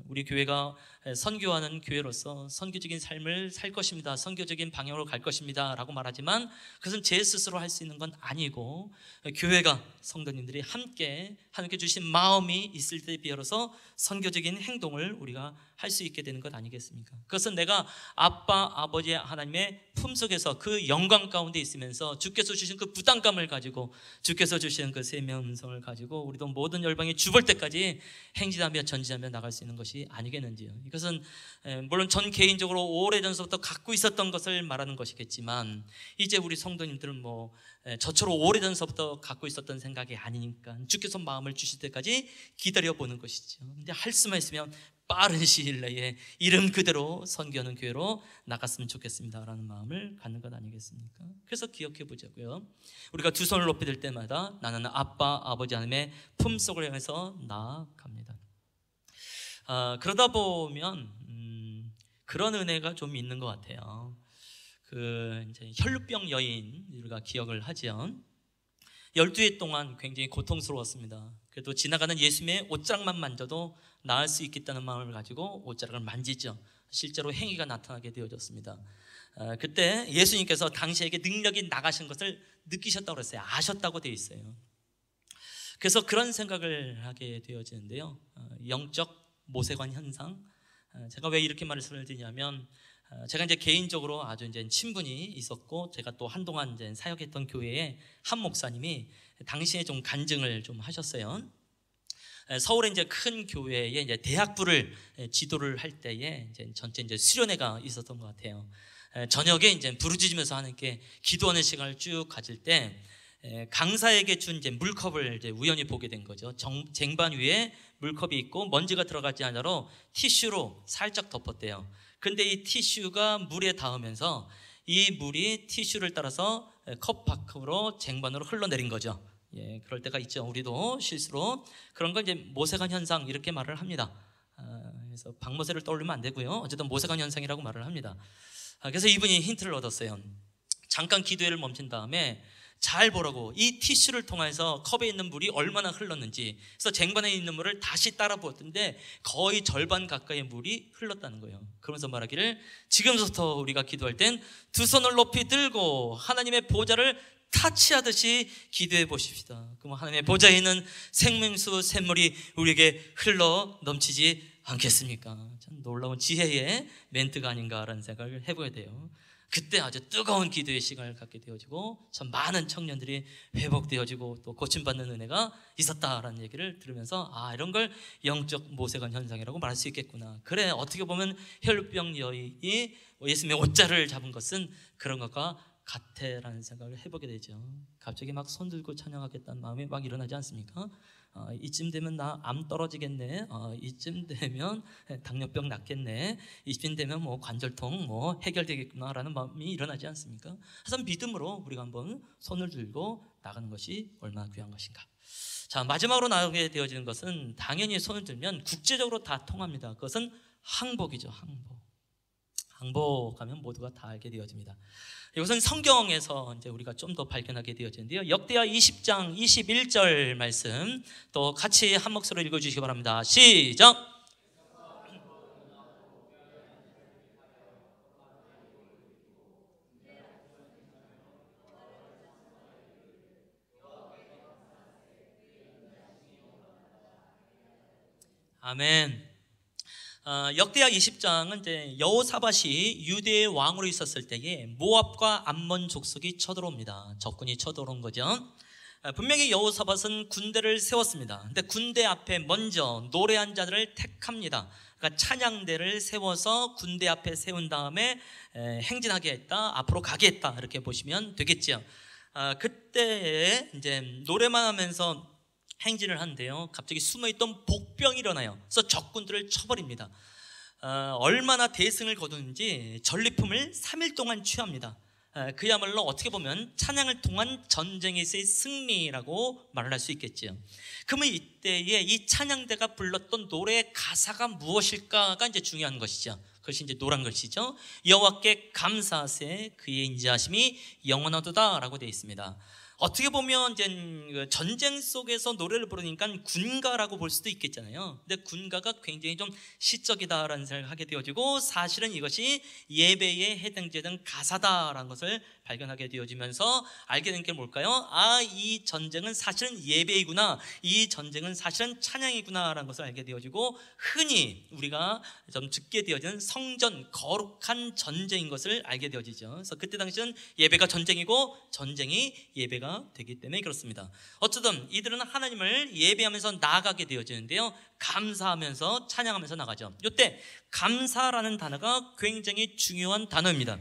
우리 교회가 선교하는 교회로서 선교적인 삶을 살 것입니다, 선교적인 방향으로 갈 것입니다 라고 말하지만 그것은 제 스스로 할 수 있는 건 아니고 교회가, 성도님들이 함께 하나님께 주신 마음이 있을 때 비로소 선교적인 행동을 우리가 할 수 있게 되는 것 아니겠습니까? 그것은 내가 아빠, 아버지 하나님의 품속에서 그 영광 가운데 있으면서 주께서 주신 그 부담감을 가지고, 주께서 주시는 그 세미의 음성을 가지고 우리도 모든 열방이 주볼 때까지 행진하며 전진하며 나갈 수 있는 것이 아니겠는지요. 이것은 물론 전 개인적으로 오래전서부터 갖고 있었던 것을 말하는 것이겠지만 이제 우리 성도님들은 저처럼 오래전서부터 갖고 있었던 생각이 아니니까 주께서 마음을 주실 때까지 기다려보는 것이죠. 근데 할 수만 있으면 빠른 시일 내에 이름 그대로 선교하는 교회로 나갔으면 좋겠습니다 라는 마음을 갖는 것 아니겠습니까? 그래서 기억해 보자고요. 우리가 두 손을 높이 들 때마다 나는 아빠, 아버지 하나님의 품속을 향해서 나아갑니다. 그러다 보면 그런 은혜가 좀 있는 것 같아요. 이제 혈루병 여인 우리가 기억을 하죠. 12해 동안 굉장히 고통스러웠습니다. 그래도 지나가는 예수님의 옷자락만 만져도 나을 수 있겠다는 마음을 가지고 옷자락을 만지죠. 실제로 행위가 나타나게 되어졌습니다. 그때 예수님께서 당시에게 능력이 나가신 것을 느끼셨다고 그랬어요. 아셨다고 되어 있어요. 그래서 그런 생각을 하게 되어지는데요, 영적 모세관 현상. 제가 왜 이렇게 말씀을 드리냐면 제가 이제 개인적으로 아주 이제 친분이 있었고, 제가 또 한동안 이제 사역했던 교회에 한 목사님이 당시에 좀 간증을 좀 하셨어요. 서울에 이제 큰 교회에 이제 대학부를 지도를 할 때에 이제 전체 이제 수련회가 있었던 것 같아요. 저녁에 이제 부르짖으면서 하나님께 기도하는 시간을 쭉 가질 때 강사에게 준 이제 물컵을 이제 우연히 보게 된 거죠. 쟁반 위에 물컵이 있고 먼지가 들어가지 않도록 티슈로 살짝 덮었대요. 근데 이 티슈가 물에 닿으면서 이 물이 티슈를 따라서 컵 밖으로 쟁반으로 흘러내린 거죠. 그럴 때가 있죠. 우리도 실수로 그런 걸 이제 모세관 현상 이렇게 말을 합니다. 그래서 박모세를 떠올리면 안 되고요. 어쨌든 모세관 현상이라고 말을 합니다. 그래서 이분이 힌트를 얻었어요. 잠깐 기도회를 멈춘 다음에 잘 보라고, 이 티슈를 통해서 컵에 있는 물이 얼마나 흘렀는지. 그래서 쟁반에 있는 물을 다시 따라 부었는데 거의 절반 가까이의 물이 흘렀다는 거예요. 그러면서 말하기를, 지금부터 우리가 기도할 땐 두 손을 높이 들고 하나님의 보좌를 타치하듯이 기도해 보십시다. 그럼 하나님의 보좌에 있는 생명수 샘물이 우리에게 흘러 넘치지 않겠습니까? 참 놀라운 지혜의 멘트가 아닌가라는 생각을 해봐야 돼요. 그때 아주 뜨거운 기도의 시간을 갖게 되어지고 참 많은 청년들이 회복되어지고 또 고침받는 은혜가 있었다라는 얘기를 들으면서 이런 걸 영적 모세관 현상이라고 말할 수 있겠구나. 그래, 어떻게 보면 혈루병 여인이 예수님의 옷자를 잡은 것은 그런 것과 같애라는 생각을 해보게 되죠. 갑자기 막 손 들고 찬양하겠다는 마음이 막 일어나지 않습니까? 이쯤 되면 나 암 떨어지겠네, 이쯤 되면 당뇨병 낫겠네, 이쯤 되면 뭐 관절통 뭐 해결되겠구나라는 마음이 일어나지 않습니까? 하여튼 믿음으로 우리가 한번 손을 들고 나가는 것이 얼마나 귀한 것인가. 자, 마지막으로 나오게 되어지는 것은 당연히 손을 들면 국제적으로 다 통합니다. 그것은 항복이죠. 항복하면 모두가 다 알게 되어집니다. 이것은 성경에서 이제 우리가 좀 더 발견하게 되어지는데요. 역대하 20장 21절 말씀 또 같이 한 목소리로 읽어주시기 바랍니다. 시작. 아멘. 역대하 20장은 이제 여호사밧이 유대의 왕으로 있었을 때에 모압과 암몬 족속이 쳐들어옵니다. 적군이 쳐들어온 거죠. 분명히 여호사밧은 군대를 세웠습니다. 근데 군대 앞에 먼저 노래한 자들을 택합니다. 그러니까 찬양대를 세워서 군대 앞에 세운 다음에 행진하게 했다, 앞으로 가게 했다, 이렇게 보시면 되겠죠. 그때 이제 노래만 하면서 행진을 하는데요, 갑자기 숨어있던 복병이 일어나요. 그래서 적군들을 쳐버립니다. 얼마나 대승을 거두는지 전리품을 3일 동안 취합니다. 그야말로 어떻게 보면 찬양을 통한 전쟁에서의 승리라고 말을 할 수 있겠지요. 그러면 이때에 이 찬양대가 불렀던 노래의 가사가 무엇일까가 이제 중요한 것이죠. 그것이 이제 노란 글씨죠. 여호와께 감사하세 그의 인자하심이 영원하도다라고 되어 있습니다. 어떻게 보면 이제 전쟁 속에서 노래를 부르니까 군가라고 볼 수도 있겠잖아요. 근데 군가가 굉장히 좀 시적이다라는 생각을 하게 되어지고, 사실은 이것이 예배에 해당되는 가사다라는 것을 발견하게 되어지면서 알게 된 게 뭘까요? 이 전쟁은 사실은 예배이구나, 이 전쟁은 사실은 찬양이구나라는 것을 알게 되어지고, 흔히 우리가 좀 듣게 되어지는 성전, 거룩한 전쟁인 것을 알게 되어지죠. 그래서 그때 당시는 예배가 전쟁이고 전쟁이 예배가 되기 때문에 그렇습니다. 어쨌든 이들은 하나님을 예배하면서 나아가게 되어지는데요, 감사하면서 찬양하면서 나가죠. 이때 감사라는 단어가 굉장히 중요한 단어입니다.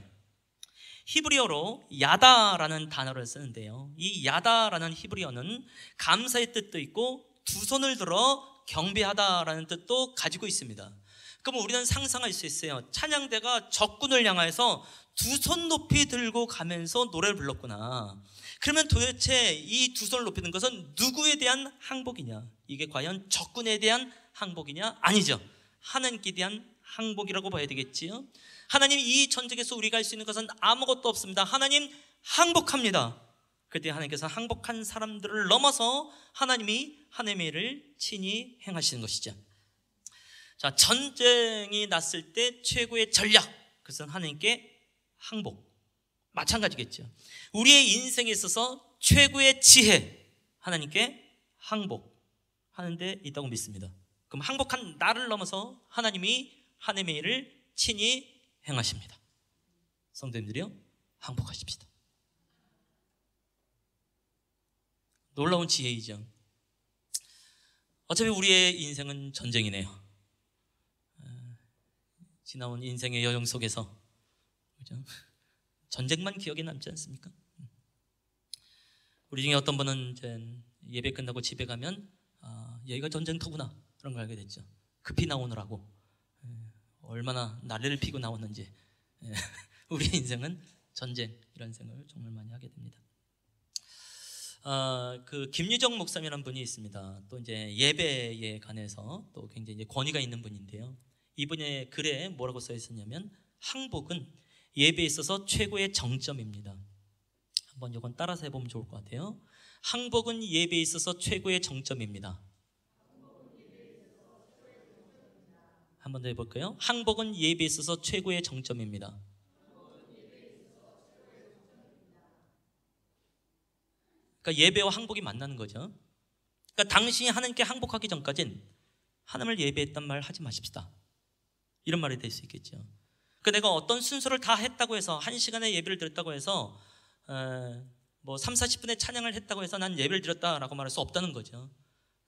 히브리어로 야다라는 단어를 쓰는데요, 이 야다라는 히브리어는 감사의 뜻도 있고 두 손을 들어 경배하다라는 뜻도 가지고 있습니다. 그럼 우리는 상상할 수 있어요. 찬양대가 적군을 향해서 두 손 높이 들고 가면서 노래를 불렀구나. 그러면 도대체 이 두 손을 높이는 것은 누구에 대한 항복이냐? 이게 과연 적군에 대한 항복이냐? 아니죠. 하나님께 대한 항복이라고 봐야 되겠지요. 하나님, 이 전쟁에서 우리가 할 수 있는 것은 아무것도 없습니다. 하나님 항복합니다. 그때 하나님께서 항복한 사람들을 넘어서 하나님이 하나님의 일을 친히 행하시는 것이죠. 자, 전쟁이 났을 때 최고의 전략, 그것은 하나님께 항복. 마찬가지겠죠. 우리의 인생에 있어서 최고의 지혜, 하나님께 항복하는 데 있다고 믿습니다. 그럼 항복한 나를 넘어서 하나님이 하나님의 일을 친히 행하십니다. 성도님들이요, 항복하십시다. 놀라운 지혜이죠. 어차피 우리의 인생은 전쟁이네요. 지나온 인생의 여정 속에서, 그죠? 전쟁만 기억에 남지 않습니까? 우리 중에 어떤 분은 이제 예배 끝나고 집에 가면 여기가 전쟁터구나, 그런 걸 알게 됐죠. 급히 나오느라고 얼마나 난리를 피고 나왔는지. 우리의 인생은 전쟁, 이런 생각을 정말 많이 하게 됩니다. 그 김유정 목사님이라는 분이 있습니다. 또 이제 예배에 관해서 또 굉장히 이제 권위가 있는 분인데요, 이분의 글에 뭐라고 써 있었냐면, 항복은 예배에 있어서 최고의 정점입니다. 한번 이건 따라서 해보면 좋을 것 같아요. 항복은 예배에 있어서 최고의 정점입니다. 한 번 더 해볼까요? 항복은 예배에 있어서 최고의 정점입니다. 그러니까 예배와 항복이 만나는 거죠. 그러니까 당신이 하나님께 항복하기 전까지는 하나님을 예배했단 말 하지 마십시다, 이런 말이 될 수 있겠죠. 그 내가 어떤 순서를 다 했다고 해서 1시간의 예배를 드렸다고 해서 뭐 3, 40분의 찬양을 했다고 해서 난 예배를 드렸다라고 말할 수 없다는 거죠.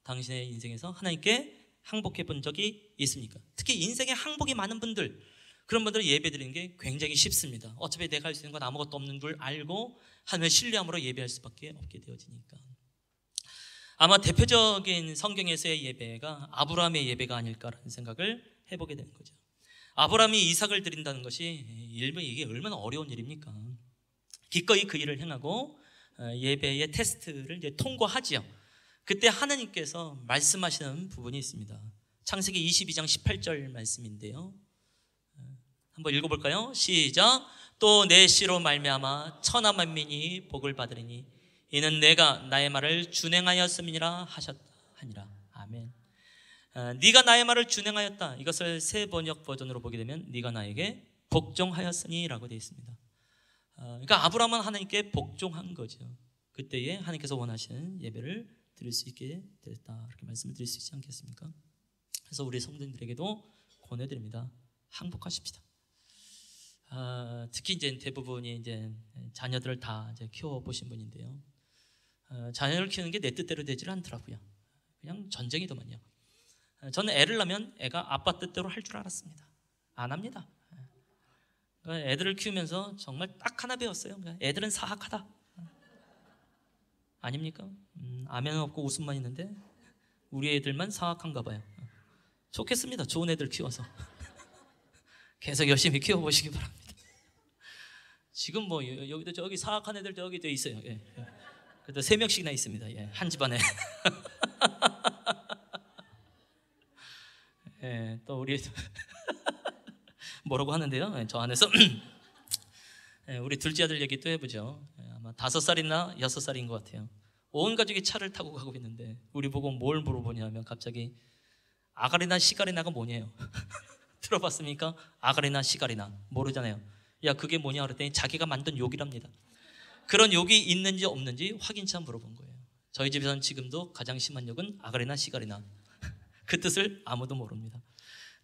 당신의 인생에서 하나님께 항복해 본 적이 있습니까? 특히 인생에 항복이 많은 분들, 그런 분들은 예배 드리는 게 굉장히 쉽습니다. 어차피 내가 할 수 있는 건 아무것도 없는 줄 알고 하나님을 신뢰함으로 예배할 수밖에 없게 되어지니까. 아마 대표적인 성경에서의 예배가 아브라함의 예배가 아닐까라는 생각을 해보게 되는 거죠. 아브라함이 이삭을 드린다는 것이 이게 얼마나 어려운 일입니까? 기꺼이 그 일을 행하고 예배의 테스트를 이제 통과하지요. 그때 하나님께서 말씀하시는 부분이 있습니다. 창세기 22장 18절 말씀인데요. 한번 읽어볼까요? 시작. 또 내 씨로 말미암아 천하 만민이 복을 받으리니 이는 내가 나의 말을 준행하였음이니라 하셨다 하니라. 아멘. 네가 나의 말을 준행하였다. 이것을 새 번역 버전으로 보게 되면 네가 나에게 복종하였으니 라고 되어 있습니다. 그러니까 아브라함은 하나님께 복종한 거죠. 그때에 하나님께서 원하시는 예배를 드릴 수 있게 됐다, 이렇게 말씀을 드릴 수 있지 않겠습니까? 그래서 우리 성도님들에게도 권해드립니다. 항복하십시다. 특히 이제 대부분이 이제 자녀들을 다 이제 키워보신 분인데요. 자녀를 키우는 게 내 뜻대로 되질 않더라고요. 그냥 전쟁이더만요. 저는 애를 낳으면 애가 아빠 뜻대로 할 줄 알았습니다. 안 합니다. 애들을 키우면서 정말 딱 하나 배웠어요. 애들은 사악하다. 아닙니까? 아멘은 없고 웃음만 있는데 우리 애들만 사악한가 봐요. 좋겠습니다. 좋은 애들 키워서 계속 열심히 키워보시기 바랍니다. 지금 뭐 여기도 저기 사악한 애들 저기도 있어요. 예. 그래도 3명씩이나 있습니다. 예. 한 집안에. 예, 또 우리 뭐라고 하는데요? 예, 저 안에서 예, 우리 둘째 아들 얘기 또 해보죠. 예, 아마 5살이나 6살인 것 같아요. 온 가족이 차를 타고 가고 있는데 우리 보고 뭘 물어보냐면 갑자기 아가리나 시가리나가 뭐냐요? 들어봤습니까? 아가리나 시가리나 모르잖아요. 야, 그게 뭐냐 그랬더니 자기가 만든 욕이랍니다. 그런 욕이 있는지 없는지 확인치 않고 물어본 거예요. 저희 집에서는 지금도 가장 심한 욕은 아가리나 시가리나. 그 뜻을 아무도 모릅니다.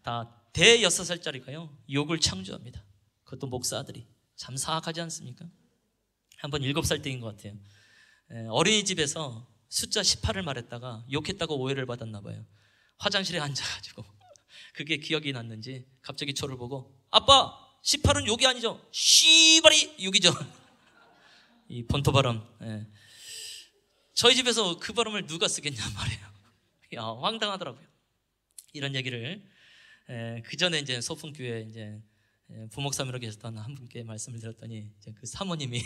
다 대 6살짜리가요 욕을 창조합니다. 그것도 목사들이 참 사악하지 않습니까? 한번 7살 때인 것 같아요. 어린이집에서 숫자 18을 말했다가 욕했다고 오해를 받았나 봐요. 화장실에 앉아가지고 그게 기억이 났는지 갑자기 저를 보고 아빠 18은 욕이 아니죠? 씨발이 욕이죠. 이 본토 발음. 예. 저희 집에서 그 발음을 누가 쓰겠냐 말이에요. 야, 황당하더라고요. 이런 얘기를 그 전에 이제 소풍교회 이제 부목사님으로 계셨던 한 분께 말씀을 드렸더니 이제 그 사모님이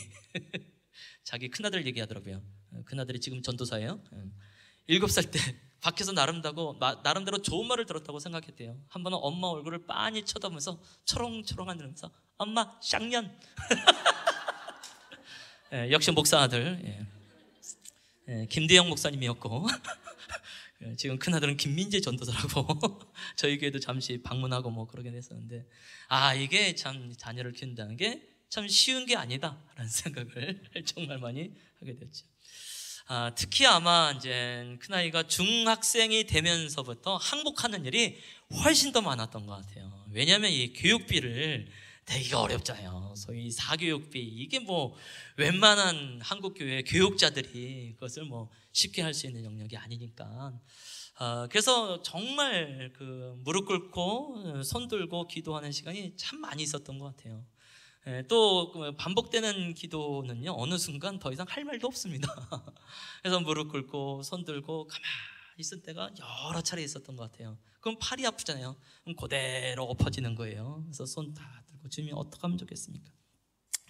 자기 큰아들 얘기하더라고요. 큰아들이 지금 전도사예요. 7살 때 밖에서 나름대로 좋은 말을 들었다고 생각했대요. 한 번은 엄마 얼굴을 빤히 쳐다보면서 초롱초롱 하면서 엄마 쌍년. 역시 목사 아들 김대영 목사님이었고 지금 큰아들은 김민재 전도사라고 저희 교회도 잠시 방문하고 뭐 그러긴 했었는데 이게 참 자녀를 키운다는 게 참 쉬운 게 아니다라는 생각을 정말 많이 하게 됐죠. 특히 아마 이제 큰아이가 중학생이 되면서부터 항복하는 일이 훨씬 더 많았던 것 같아요. 왜냐하면 이 교육비를 내기가 어렵잖아요. 소위 사교육비, 이게 뭐 웬만한 한국교회 교육자들이 그것을 뭐 쉽게 할 수 있는 영역이 아니니까. 그래서 정말 그 무릎 꿇고 손 들고 기도하는 시간이 참 많이 있었던 것 같아요. 또 반복되는 기도는요 어느 순간 더 이상 할 말도 없습니다. 그래서 무릎 꿇고 손 들고 가만히 있을 때가 여러 차례 있었던 것 같아요. 그럼 팔이 아프잖아요. 그럼 그대로 엎어지는 거예요. 그래서 손 다 들고 주님 어떻게 하면 좋겠습니까?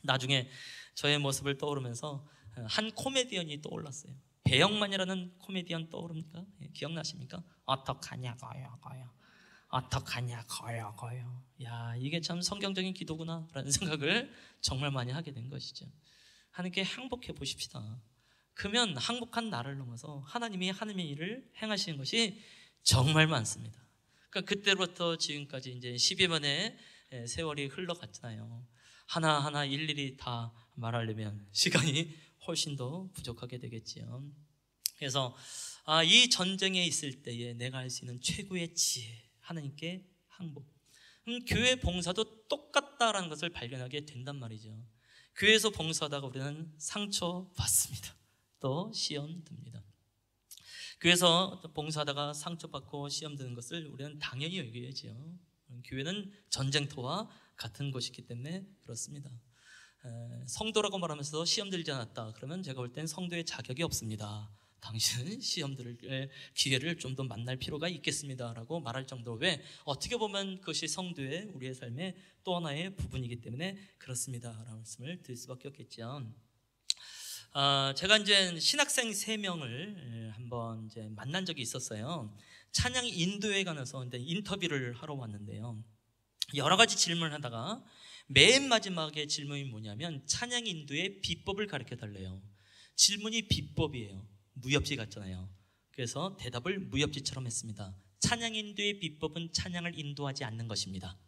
나중에 저의 모습을 떠오르면서 한 코미디언이 떠올랐어요. 배영만이라는 코미디언 떠오릅니까? 기억나십니까? 어떡하냐고요 어떡하냐고요. 야, 이게 참 성경적인 기도구나 라는 생각을 정말 많이 하게 된 것이죠. 하나님께 항복해 보십시다. 그러면 항복한 나를 넘어서 하나님이 하나님의 일을 행하시는 것이 정말 많습니다. 그러니까 그때부터 지금까지 이제 12년의 세월이 흘러갔잖아요. 하나하나 일일이 다 말하려면 시간이 훨씬 더 부족하게 되겠지요. 그래서 이 전쟁에 있을 때에 내가 할 수 있는 최고의 지혜, 하나님께 항복. 교회 봉사도 똑같다라는 것을 발견하게 된단 말이죠. 교회에서 봉사하다가 우리는 상처받습니다. 또 시험 듭니다. 교회에서 봉사하다가 상처받고 시험 드는 것을 우리는 당연히 여겨야죠. 교회는 전쟁터와 같은 곳이기 때문에 그렇습니다. 성도라고 말하면서 시험 들지 않았다 그러면 제가 볼 땐 성도의 자격이 없습니다. 당신은 시험 들을 기회를 좀 더 만날 필요가 있겠습니다 라고 말할 정도로, 왜? 어떻게 보면 그것이 성도의 우리의 삶의 또 하나의 부분이기 때문에 그렇습니다 라는 말씀을 드릴 수밖에 없겠죠. 제가 이제 신학생 3명을 한번 이제 만난 적이 있었어요. 찬양 인도에 관해서 인터뷰를 하러 왔는데요. 여러 가지 질문을 하다가 맨 마지막에 질문이 뭐냐면 찬양 인도의 비법을 가르쳐 달래요. 질문이 비법이에요. 무협지 같잖아요. 그래서 대답을 무협지처럼 했습니다. 찬양 인도의 비법은 찬양을 인도하지 않는 것입니다.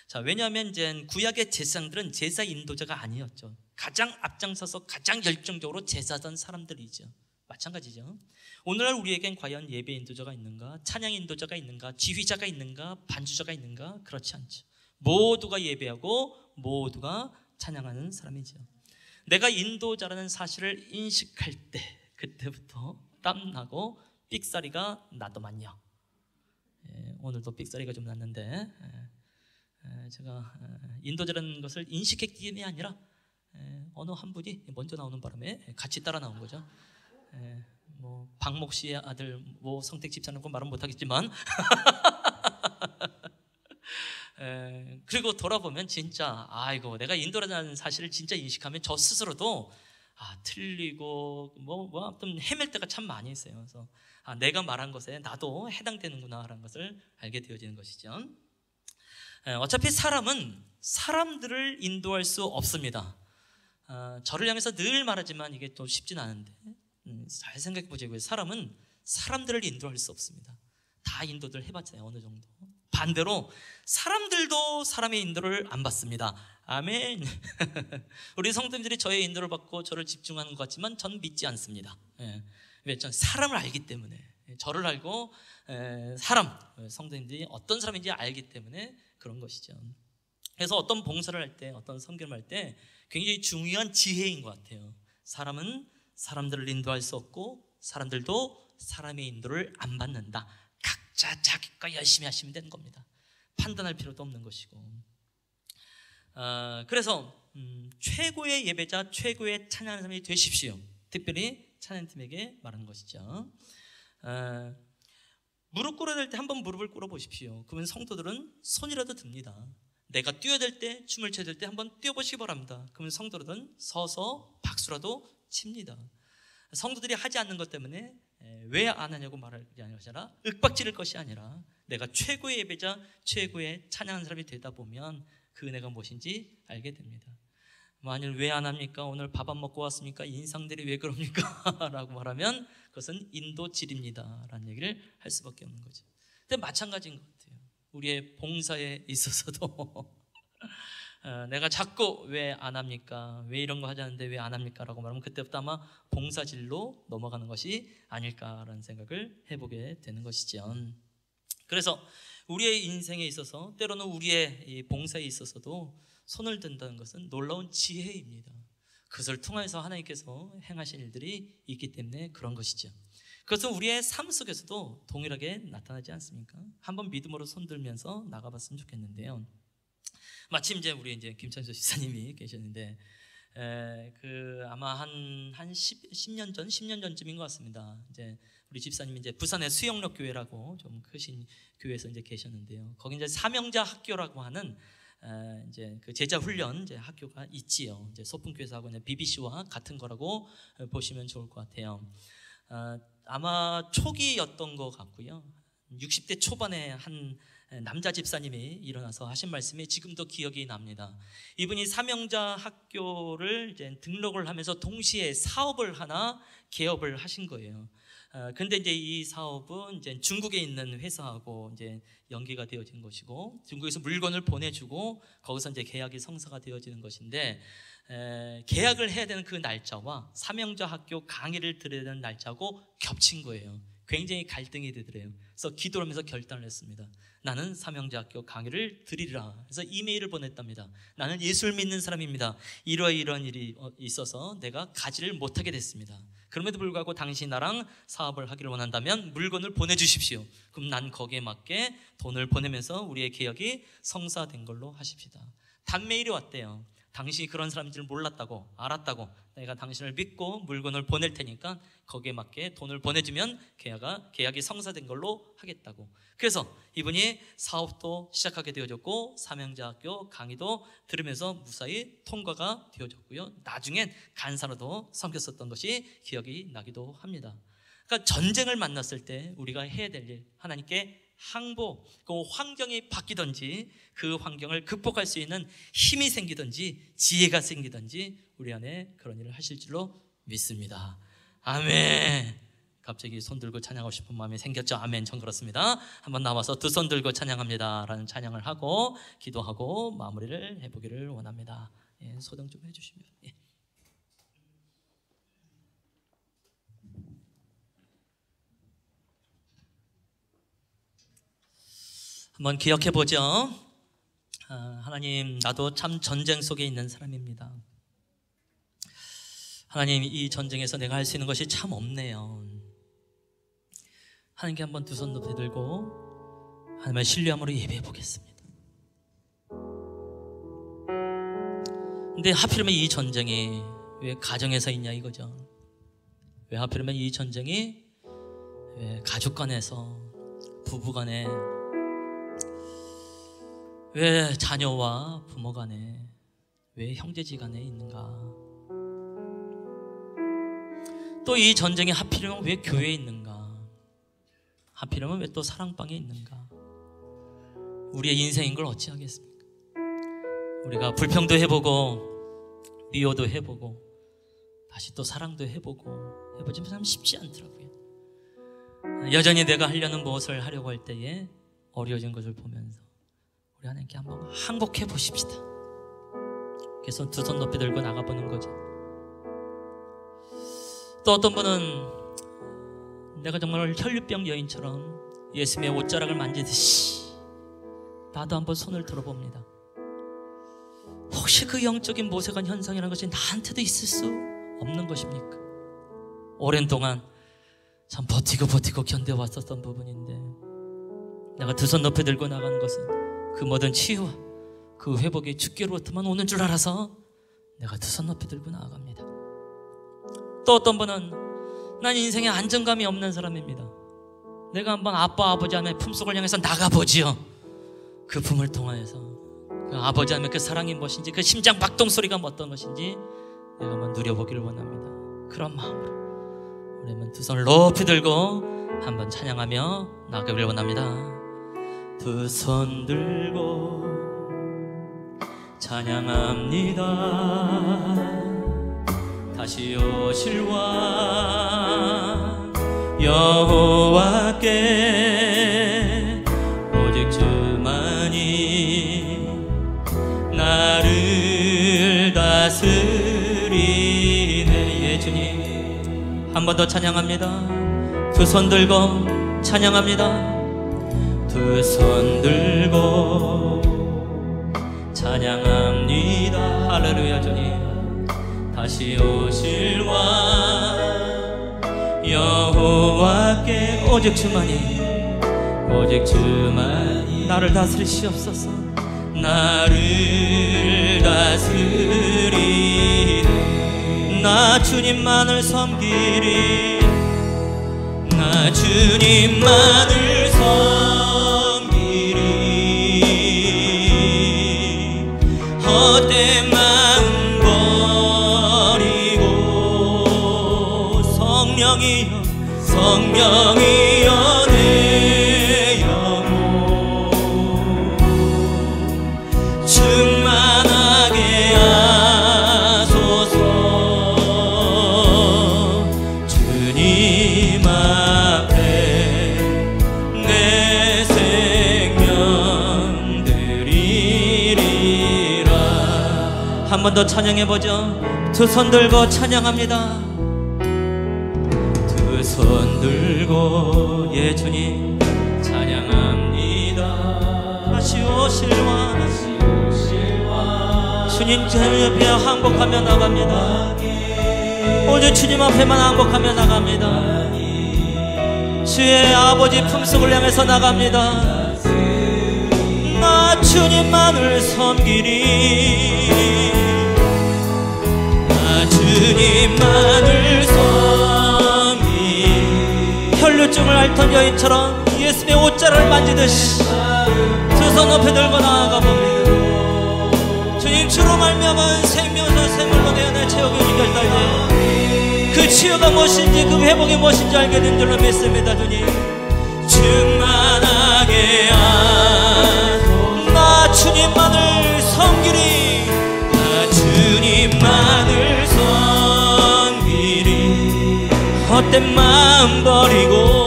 자, 왜냐하면 이제 구약의 제사장들은 제사 인도자가 아니었죠. 가장 앞장서서 가장 열정적으로 제사하던 사람들이죠. 마찬가지죠. 오늘날 우리에겐 과연 예배 인도자가 있는가, 찬양 인도자가 있는가, 지휘자가 있는가, 반주자가 있는가? 그렇지 않죠. 모두가 예배하고 모두가 찬양하는 사람이죠. 내가 인도자라는 사실을 인식할 때 그때부터 땀나고 삑사리가 나더만요. 오늘도 삑사리가 좀 났는데, 제가 인도자라는 것을 인식했기 때문이 아니라 어느 한 분이 먼저 나오는 바람에 같이 따라 나온 거죠. 뭐 박목 씨의 아들 뭐 성택 집사님은 말은 못하겠지만 그리고 돌아보면 진짜 아이고, 내가 인도라는 사실을 진짜 인식하면 저 스스로도 틀리고 뭐 아무튼 헤맬 때가 참 많이 있어요. 그래서 내가 말한 것에 나도 해당되는구나라는 것을 알게 되어지는 것이죠. 어차피 사람은 사람들을 인도할 수 없습니다. 저를 향해서 늘 말하지만 이게 또 쉽진 않은데, 잘 생각해 보자고요. 사람은 사람들을 인도할 수 없습니다. 다 인도들 해봤잖아요, 어느 정도. 반대로 사람들도 사람의 인도를 안 받습니다. 아멘. 우리 성도님들이 저의 인도를 받고 저를 집중하는 것 같지만 저는 믿지 않습니다. 왜? 저는 사람을 알기 때문에, 저를 알고 사람, 성도님들이 어떤 사람인지 알기 때문에 그런 것이죠. 그래서 어떤 봉사를 할 때, 어떤 섬김을 할 때 굉장히 중요한 지혜인 것 같아요. 사람은 사람들을 인도할 수 없고 사람들도 사람의 인도를 안 받는다. 각자 자기 거 열심히 하시면 되는 겁니다. 판단할 필요도 없는 것이고. 그래서 최고의 예배자, 최고의 찬양하는 사람이 되십시오. 특별히 찬양팀에게 말하는 것이죠. 무릎 꿇어야 될 때 한번 무릎을 꿇어 보십시오. 그러면 성도들은 손이라도 듭니다. 내가 뛰어야 될 때, 춤을 춰야 될 때 한번 뛰어보시기 바랍니다. 그러면 성도들은 서서 박수라도 칩니다. 성도들이 하지 않는 것 때문에 왜 안 하냐고 말할 게 아니라 윽박지를 것이 아니라 내가 최고의 예배자, 최고의 찬양하는 사람이 되다 보면 그 은혜가 무엇인지 알게 됩니다. 만일 왜 안 합니까? 오늘 밥 안 먹고 왔습니까? 인상들이 왜 그럽니까? 라고 말하면 그것은 인도질입니다 라는 얘기를 할 수밖에 없는 거죠. 근데 마찬가지인 것 같아요. 우리의 봉사에 있어서도 내가 자꾸 왜 안 합니까? 왜 이런 거 하자는데 왜 안 합니까? 라고 말하면 그때부터 아마 봉사질로 넘어가는 것이 아닐까라는 생각을 해보게 되는 것이죠. 그래서 우리의 인생에 있어서 때로는 우리의 이 봉사에 있어서도 손을 든다는 것은 놀라운 지혜입니다. 그것을 통해서 하나님께서 행하신 일들이 있기 때문에 그런 것이죠. 그것은 우리의 삶 속에서도 동일하게 나타나지 않습니까? 한번 믿음으로 손들면서 나가봤으면 좋겠는데요. 마침 우리 김찬수 집사님이 계셨는데, 아마 한 10년 전쯤인 것 같습니다. 우리 집사님이 부산의 수영록 교회라고 좀 크신 교회에서 계셨는데요. 거기 사명자 학교라고 하는 그 제자 훈련 학교가 있지요. 소풍교회에서 하고 있는 BBC와 같은 거라고 보시면 좋을 것 같아요. 아마 초기였던 것 같고요. 60대 초반에 한 남자 집사님이 일어나서 하신 말씀이 지금도 기억이 납니다. 이분이 사명자 학교를 등록을 하면서 동시에 사업을 하나 개업을 하신 거예요. 근데 이 사업은 중국에 있는 회사하고 연계가 되어진 것이고, 중국에서 물건을 보내주고 거기서 계약이 성사가 되어지는 것인데, 계약을 해야 되는 그 날짜와 사명자 학교 강의를 들어야 되는 날짜하고 겹친 거예요. 굉장히 갈등이 되더래요. 그래서 기도를 하면서 결단을 했습니다. 나는 삼형제학교 강의를 드리리라. 그래서 이메일을 보냈답니다. 나는 예수를 믿는 사람입니다. 이러이러한 일이 있어서 내가 가지를 못하게 됐습니다. 그럼에도 불구하고 당신이 나랑 사업을 하기를 원한다면 물건을 보내주십시오. 그럼 난 거기에 맞게 돈을 보내면서 우리의 계약이 성사된 걸로 하십시다. 단메일이 왔대요. 당신이 그런 사람인 줄 몰랐다고, 알았다고, 내가 당신을 믿고 물건을 보낼 테니까 거기에 맞게 돈을 보내주면 계약이 성사된 걸로 하겠다고. 그래서 이분이 사업도 시작하게 되어졌고 삼형제학교 강의도 들으면서 무사히 통과가 되어졌고요. 나중엔 간사로도 섬겼었던 것이 기억이 나기도 합니다. 그러니까 전쟁을 만났을 때 우리가 해야 될 일, 하나님께 항복, 그 환경이 바뀌든지 그 환경을 극복할 수 있는 힘이 생기든지 지혜가 생기든지 우리 안에 그런 일을 하실 줄로 믿습니다. 아멘. 갑자기 손 들고 찬양하고 싶은 마음이 생겼죠. 아멘. 전 그렇습니다. 한번 나와서 두 손 들고 찬양합니다 라는 찬양을 하고 기도하고 마무리를 해보기를 원합니다. 예, 소등 좀 해주시면. 예. 한번 기억해 보죠. 하나님, 나도 참 전쟁 속에 있는 사람입니다. 하나님, 이 전쟁에서 내가 할 수 있는 것이 참 없네요. 하나님께 한번 두 손 높이 들고 하나님의 신뢰함으로 예배해 보겠습니다. 근데 하필이면 이 전쟁이 왜 가정에서 있냐 이거죠. 왜 하필이면 이 전쟁이 왜 가족 간에서, 부부 간에, 왜 자녀와 부모 간에, 왜 형제지 간에 있는가? 또 이 전쟁이 하필이면 왜 교회에 있는가? 하필이면 왜 또 사랑방에 있는가? 우리의 인생인 걸 어찌하겠습니까? 우리가 불평도 해보고 미워도 해보고 다시 또 사랑도 해보고 해보지만 참 쉽지 않더라고요. 여전히 내가 하려는 무엇을 하려고 할 때에 어려워진 것을 보면서 우리 하나님께 한번 항복해 보십시다. 그래서 두 손 높이 들고 나가보는 거죠. 또 어떤 분은 내가 정말 혈류병 여인처럼 예수님의 옷자락을 만지듯이 나도 한번 손을 들어봅니다. 혹시 그 영적인 모세관 현상이라는 것이 나한테도 있을 수 없는 것입니까? 오랜 동안 참 버티고 견뎌왔었던 부분인데 내가 두 손 높이 들고 나가는 것은 그 모든 치유와 그 회복이 주께로부터만 오는 줄 알아서 내가 두 손 높이 들고 나아갑니다. 또 어떤 분은 난 인생에 안정감이 없는 사람입니다. 내가 한번 아빠 아버지 하면 품속을 향해서 나가보지요. 그 품을 통하여서 그 아버지 하면 그 사랑이 무엇인지, 그 심장 박동 소리가 어떤 것인지 내가 한번 누려보기를 원합니다. 그런 마음으로 우리는 두 손을 높이 들고 한번 찬양하며 나가기를 원합니다. 두 손 들고 찬양합니다. 다시 오실 왕 여호와께 오직 주만이 나를 다스리네. 예, 주님, 한 번 더 찬양합니다. 두 손 들고 찬양합니다. 두 손 들고 찬양합니다. 할렐루야. 주님, 다시 오실 왕 여호와께 오직 주만이 나를 다스리시옵소서. 나를 다스리네. 나 주님만을 섬기리. 나 주님만을 섬기리. 헛된 마음 버리고 성령이여 내 영혼 충만하게 하소서. 주님 앞에 내 생명 드리리라. 한 번 더 찬양해보죠. 두 손 들고 찬양합니다. 두 손 들고 예 주님 찬양합니다. 다시 오실 왕 주님 옆에 항복하며 나갑니다. 오직 주님 앞에만 항복하며 나갑니다. 주의 아버지 품속을 향해서 나갑니다. 나 주님만을 섬기리. 나 주님만을 섬기리. 혈류증을 앓던 여인처럼 예수님의 옷자락을 만지듯이 두 손 높이 들고 나아가 봅니다. 주님 주로 말미암아 생명에서 샘물로 내어 내 체육이 이겼다. 그 치유가 무엇인지 그 회복이 무엇인지 알게 된 줄로 믿습니다. 주님 충만하게 나 주님만을 섬기리. 나 주님만을 섬기리. 헛된 마음 버리고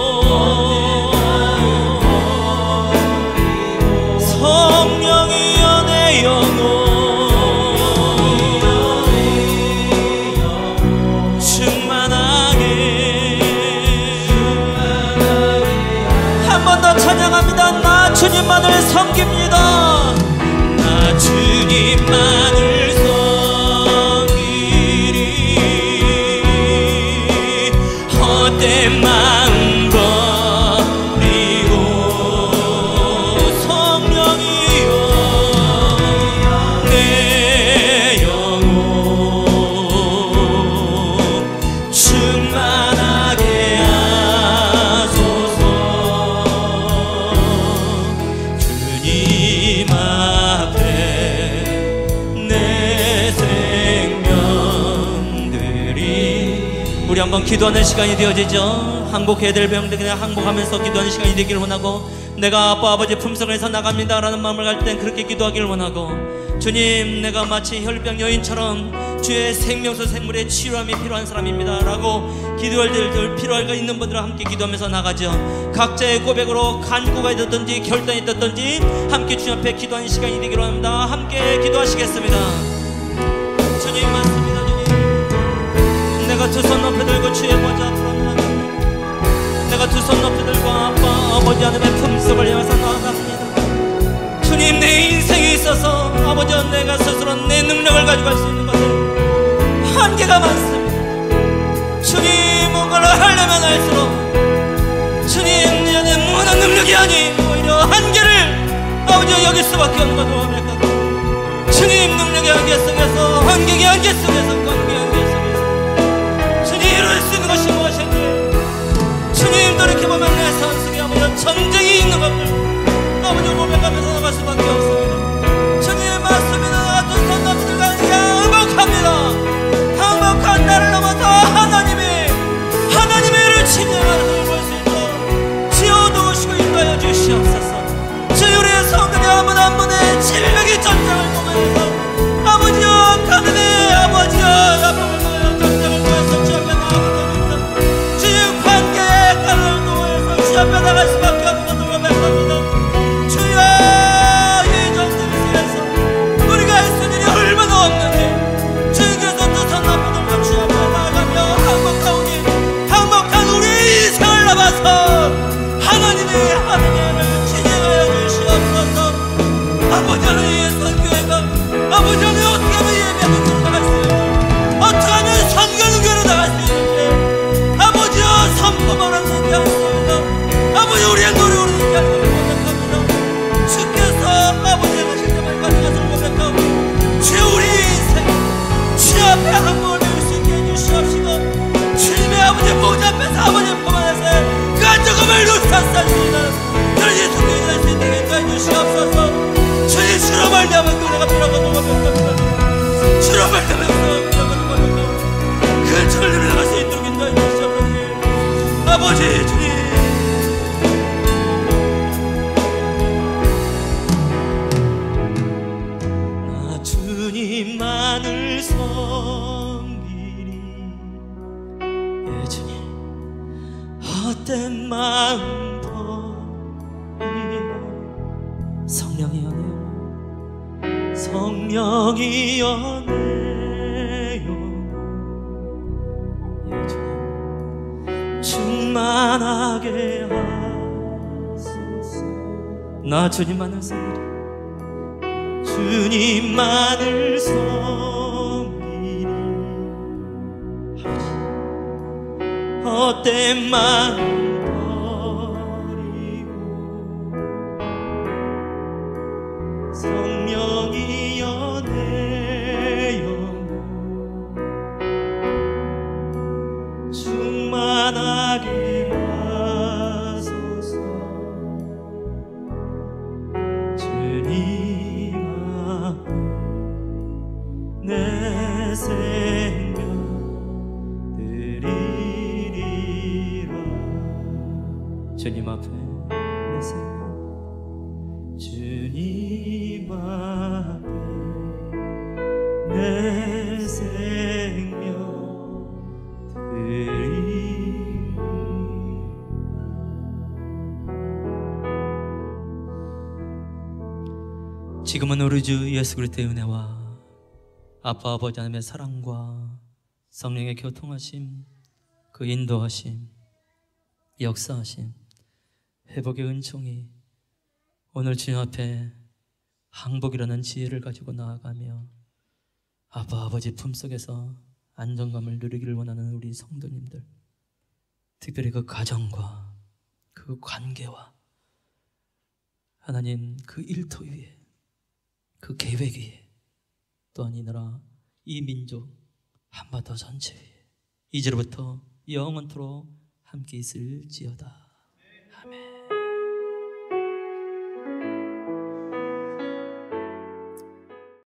성령이여 내 영혼 찬양합니다. 나 주님만을 섬깁니다. 나 주님만을 섬기리. 헛된 마음 버리고 성령이여 내 영혼 충만하게 우리 한번 기도하는 시간이 되어지죠. 항복해야 될 병들 그냥 항복하면서 기도하는 시간이 되기를 원하고, 내가 아빠 아버지 품속에서 나갑니다 라는 마음을 갈 땐 그렇게 기도하기를 원하고, 주님 내가 마치 혈병 여인처럼 주의 생명수 생물의 치유함이 필요한 사람입니다 라고 기도할 들 필요할 있는 분들과 함께 기도하면서 나가죠. 각자의 고백으로 간구가 있었든지 결단이 있었든지 함께 주님 앞에 기도하는 시간이 되기를 원합니다. 함께 기도하시겠습니다. 주님 맞습니다. 내가 두 손 높이 들고 주의 보좌 앞으로 나갑니다. 내가 두 손 높이 들고 아빠 아버지 하나님의 품속을 향해서 나아갑니다. 주님 내 인생에 있어서 아버지 내가 스스로 내 능력을 가지고 할 수 있는 것은 한계가 많습니다. 주님 뭔가를 하려면 할수록 주님 내 무한한 능력이 아닌 오히려 한계를 아버지 여길 수밖에 없는 것을 원합니다. 주님 능력의 한계 속에서 한계의 한계 속에서 관계의 한계 이룰 수 있는 것이 무엇인지 주님 돌이켜보면 내 삶 속에 아버지 전쟁이 있는 것을 아버지 고백하면서 나갈 수밖에 없습니다. 주님 맞습니다. 두 손 높이 들고 행복합니다. 행복한 나를 넘어서 하나님의 일을 진정하는 것을 볼 수 있도록 지어두시고 인도하여 주시옵소서. 주 우리의 성도들 한 분 한 분의 질병의 전쟁을 보면서 아버지여 하나님의 아버지여 아픔을 전쟁을 통해서 주 앞에 앞에 나갈 수밖에 없는 것을 고백합니다. 주여 이 전쟁 속에서 우리가 할 수 있는 일이 얼마나 없는지 주님께서 두 손 높이 들고 주 앞에 나가며 행복한 우리의 인생을 넘어서 하나님의 일을 진행하여 주시옵소서. 아버지 하나님의 선교회가 아버지 하나님 어떻게 하면 예배하는 나갈 수 있는지 어떻게 하면 선교하는 교회로 나갈 수 있는지 아버지여 선포만 하는 게 없습니다. 아버지 우리의 노력으로 얘기하는 것을 고백합니다. 주께서 아버지의 하신 것을 가진 것을 고백하고 주 우리의 인생 주 앞에 한번을 배울 수 있게 해주시옵시고 주님의 아버지 보좌 앞에서 아버지 품 안에서 그 한조금을 놓쳤을 수 있는 그런 예수님이 될 수 있게 해주시옵소서. 주님 주로 말미암아 노래가 필요하고 고백합니다. 주로 말미암아 노래가 필요하고 고백하고 그 철을 나갈 수 있도록 인도해 주시옵소서. 아버지 주님 주님만을 섬기리. 예 주님 헛된 마음 버리고 성령이여 내 영혼 성령이여 내 영혼 예 주님 나 주님만을 섬기리. 주님만을 섬기리. 헛된 마음 성령이여 내 영혼 충만하게 하소서. 주님 앞에 내 생명 드리리라. 주님 앞에 내 생명, 주님 앞에 내 생명 드리리라. 지금은 우리 주 예수 그리스도의 은혜와 아빠 아버지 하나님의 사랑과 성령의 교통하심, 그 인도하심, 역사하심, 회복의 은총이 오늘 주님 앞에 항복이라는 지혜를 가지고 나아가며 아빠 아버지 품속에서 안정감을 누리기를 원하는 우리 성도님들, 특별히 그 가정과 그 관계와 하나님 그 일터 위에 그 계획 위에, 또한 이 나라 이 민족 한반도 전체 위에 이제로부터 영원토록 함께 있을지어다.